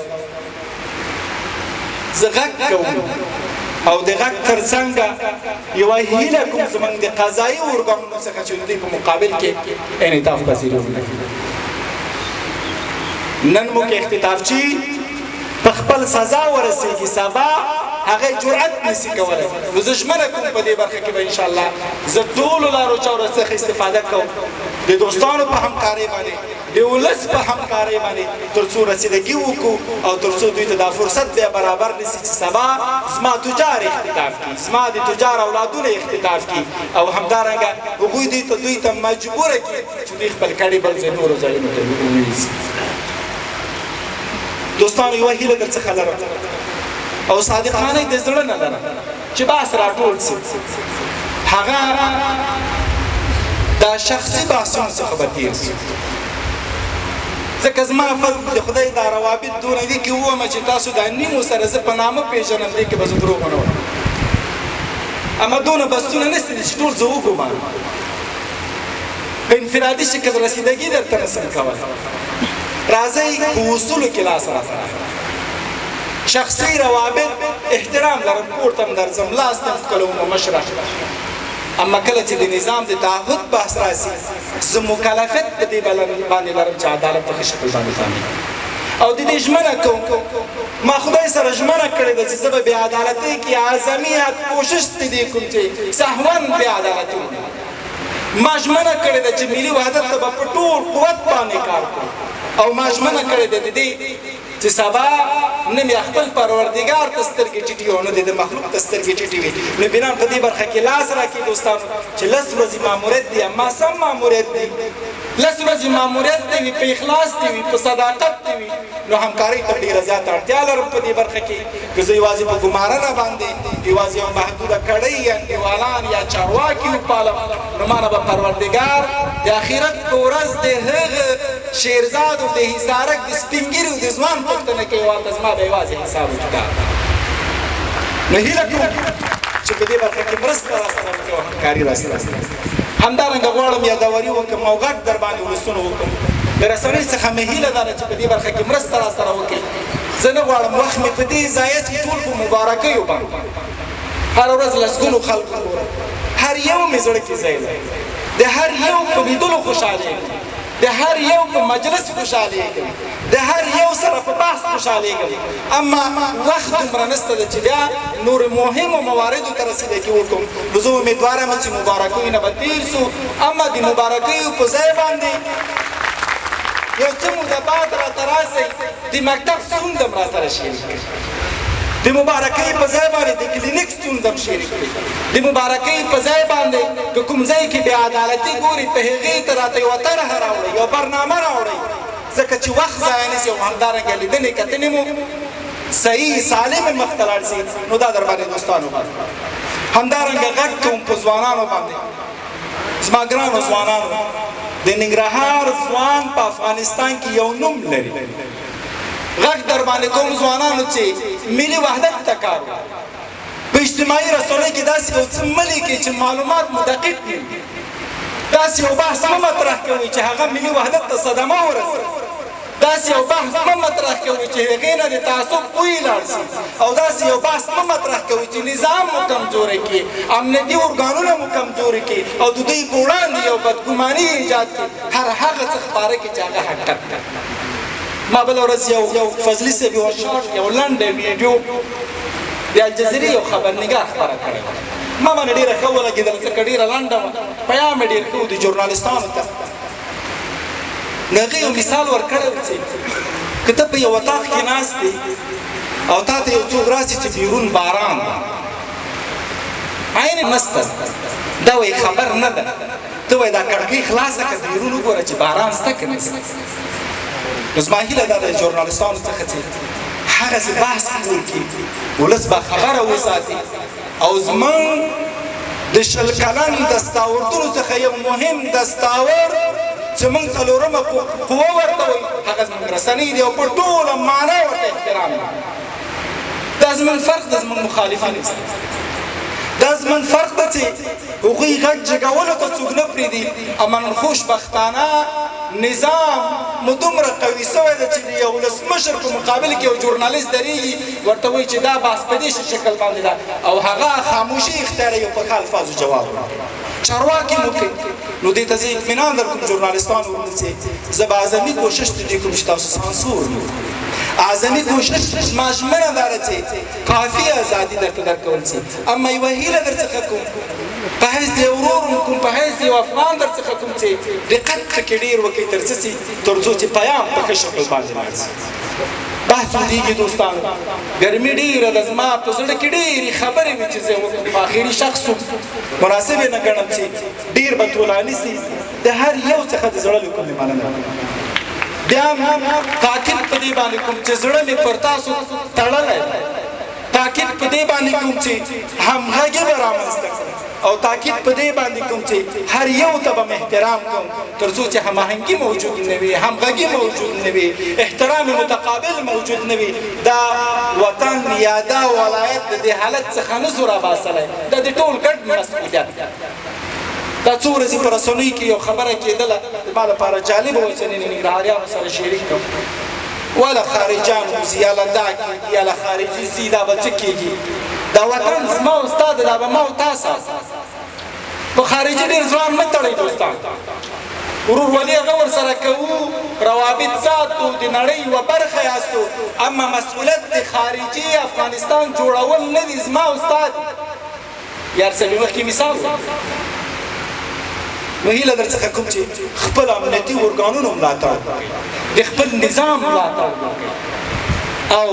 زه غږ کوم او د غږ تر څنګ یوه هیله کوم زموږ د قضایي ارګانونو څخه چې د دوی په مقابل کې انعطاف پذیري وکړي نن مو کې اختطافچي په خپل سزا ورسېږي سبا هغه جرأت نشي کولی نو زه ژمنه کوم په دې برخه کې به انشاءالله زه ټولو لارو چارو څخه استفاده کوم د دوستانو په همکارۍ باندې د ولس په همکارۍ باندې تر څو رسیدګي وکړو او تر څو دوی ته دا فرصت بیا برابر نشي چې سبا زما تجار اختطاف کړي زما د تجار اولادونه اختطاف کړي او همدارنګه هغوی دوی ته مجبوره کړي چې دوی خپل کډې بل ځای نورو ځایونو ته ونیسي دوستانو یوه هیله درڅخه لرم او صادقانه د زړه نه لرم چې بحث راټول شي هغه دا شخصي بحثونو څخه به تېر شي ځکه زما فضل د خدای دا روابط دونه دي که ووایم چې تاسو دا نیمو سره زه په نامه پېژنم دې کې به زه دروغ ونه وایم اما دونه بسونه نشته دي چې ټول زه وګورم په انفرادي شکل رسیدګي درته نشم کولی راځئ په اصولو کې لاس راته شخصي روابط احترام لرم کور ته م درځم لاس ته ښکلوم مشره اما کله چې د نظام د تعهد بحث راسي زه مکلفیت په دې باندې لرم چې عدالت په ښه شکل باندې تامین او د دې ژمنه کوم ما خدای سره ژمنه کړې ده چې زه به بېعدالتۍ کې اعظمیت کوشش د دې کوم چې سهوا بېعدالتي ما ژمنه کړې ده چې ملي وحدت ته به په ټول قوت باندې کار کوم او ما ژمنه کړې ده د دې چې سبا نه مې خپل پروردګار ته سترګې ټیټې او نه د مخلوق ته سترګې ټیټې وي نو بنا په دې برخه کې لاس راکړي دوستانو چې لس ورځې ماموریت دی اما سم ماموریت دی لس ورځې ماموریت دی وي په اخلاص دی وي په صداقت دی وي نو همکارۍ ته ډېره زیاته اړتیا لرم په دې برخه کې که زه یوازې په ګمارنه باندې یوازې یو محدوده کړۍ یا انډیوالان یا چارواکي وپالم نو ما نه به پروردګار د آخرت په ورځ د هغه شیرزاد او د حصارک د سپین ږیري او د ځوان پوښتنه کوي ورته زما به یوازې حساب وکړه نو هیله کوم چې په دې برخه کې مرسته راسره وکړي او همکاري راسره همدارنګه غواړم یادوري وکړم او غږ در باندې ولسونه وکړم د رسنۍ څخه مې هیله ده چې په دې برخه کې مرسته راسره وکړي زه نه غواړم وخت مې په دې ضایع کړي ټول په مبارکیو باندې هره ورځ لسګونو خلکو ګورم هر یو مې زړه کې ځای لري د هر یو په لیدلو خوشحالېږم د هر یو په مجلس خوشحالېږم د هر یو سره په بحث خوشحالېږم اما وخت دومره نشته ده چې بیا نور مهمو مواردو ته رسېدګي وکړم نو زه امیدواره یم چې مبارکیو نه به تېر سو اما د مبارکیو په ځای باندې یو څه موده بعد راته راسئ د مکتب ستونزه م راسره شریک کړئ د مبارکۍ په ځای باندې د کلینیک ستونزه م شریک کړئ د مبارکۍ په ځای باندې که کوم ځای کې بې عدالتي ګوري په هغې ته راته یوه طرحه راوړئ یوه برنامه راوړئ ځکه چې وخت ضایع نه سي او همدارنګه لیدنې کتنې مو صحیح سالمې مخ ته لاړ سي نو دا در باندې دوستانو باندې همدارنګه غږ کوم په ځوانانو باندې زما ګرانو ځوانانو د ننګرهار ځوان په افغانستان کې یو نوم لري غږ در باندې کوم ځوانانو چې ملي وحدت ته کار په اجتماعي رسنیو کې داسې یو څه مه لیکئ چې معلومات مو دقیق نه وي داسې یو بحث مه مطرح کوئ چې هغه ملي وحدت ته صدمه ورسوي داسې یو بحث مه مطرح کوئ چې هغې نه د تعصب بوی لاړ شي او داسې یو بحث مه مطرح کوئ چې نظام مو کمزوری کړي امنیتي ارګانونه مو کمزوري کړي او د دوی په وړاندې یو بدګماني ایجاد کړي هر هغه څه خپاره کړي چې هغه حقیقت دی ما بله ورځ یو فضلي صاحب یو شارټ یو لنډه ویډیو د الجزیرې یو خبرنګار خپره کړې وه ما باندې ډېره ښه ولګېدله ځکه ډېره لنډه وه پیام یې ډېر ښه و د ژورنالستانو ته نو هغې یو مثال ورکړی و چې که ته په یو اطاق کې ناست یې او تا ته یو څوک راسي چې بیرون باران ده عین نسته دا وایي خبر نه ده ته وایي دا کړکۍ خلاصه که بیرون وګوره چې باران شته که نشته نو زما هیله دا د ژورنالستانو څخه چې هغسې بحث وکړي ولس به خبره وساتي او زموږ د شل کلن دستاوردونو څخه یو مهم دستاورد چې موږ څلورمه قوه ورته وایي هغه زموږ رسنۍ دي او په ټوله معنا ورته احترام دی دا زموږ فرق د زموږ مخالفین دا زموږ فرق ده چې هغوی غږ جګولو ته څوک نه پرېږدي اما نن خوشبختانه نظام مو دومره قوي سوی ده چې د یو ولسمشر په مقابل کې یو ژورنالیست درېږي ورته وایي چې دا بحث په دې شکل باندې ده او هغه خاموشي اختیاروي او په ښه الفاظو جواب ورکوي چارواکي مو کوي نو دې ته زه اطمینان درکوم ژورنالستانو ورته چې زه به اعظمي کوشش د دې کوم چې تاسو سانسور نه اعظمي کوشش ما ژمنه داره چې کافي ازادي درته درکول شي اما یوه هیله درڅخه کوم په حیث د یو ورور کوم په حیث د یو افغان درڅخه کوم چې دقت پکې ډېر وکړئ تر څه چې پیام په ښه شکل باندې لاړ شي بحث ودیږي دوستانو ګرمي ډېره ده زما په زړه کې ډېرې خبرې وي چې زه وکړم په آخري شخص مناسب یې نه ګڼم چې ډېر به طولاني سي د هر یو څخه د زړه له کومې مننه بیا تاکید په دې باندې کوم چې زړه مې پر تاسو تړلی دی تاکید په دې باندې کوم چې همغږي به رامنځته کړم او تاکید په دې باندې کوم چې هر یو ته به احترام کوم تر څو چې هماهنګي موجود نه وي همغږي موجود نه وي احترام متقابل موجود نه وي دا وطن یا دا ولایت د دې حالت څخه نه سو راباسلی دا د ټول ګډ مسؤلیت دا څو ورځې په رسنیو کې یو خبره کېدله ما لپاره جالبه وه چې ننګرهاریانو سره شریک کړم ولا خارجان وځي یا له دا کېږي یا له خارجي ځي دا به څه کېږي دا وطن زما او ستا ده دا به ما او تا ساتي په خارجي ډېر ځوان مه تړئ دوستان ورورولي هغه ورسره کوو روابط ساتو د نړۍ یوه برخه یاستو اما مسؤلیت د خارجي افغانستان جوړول نه دي زما او ستا دي یار صاحب مخکې مثال نو هیله در څخه کوم چې خپل امنیتي ارګانونو ملاتړ وکړئ د خپل نظام ملاتړ وکړئ او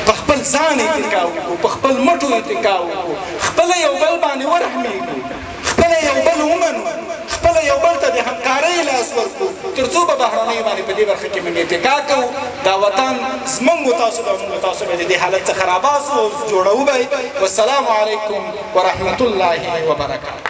په خپل ځان اتکا وکړو په خپل مټو اتکا وکړو خپله یو بل باندې ورحمېږو خپله یو بل ومنو خپله یو بل ته د همکارۍ لاس ورکړو تر څو به بهرنیو باندې په دې برخه کې موږ اتکا کوو دا وطن زموږ و تاسو به موږ تاسو به د دې حالت څخه راباسو جوړوو به والسلام علیکم ورحمة الله وبرکاته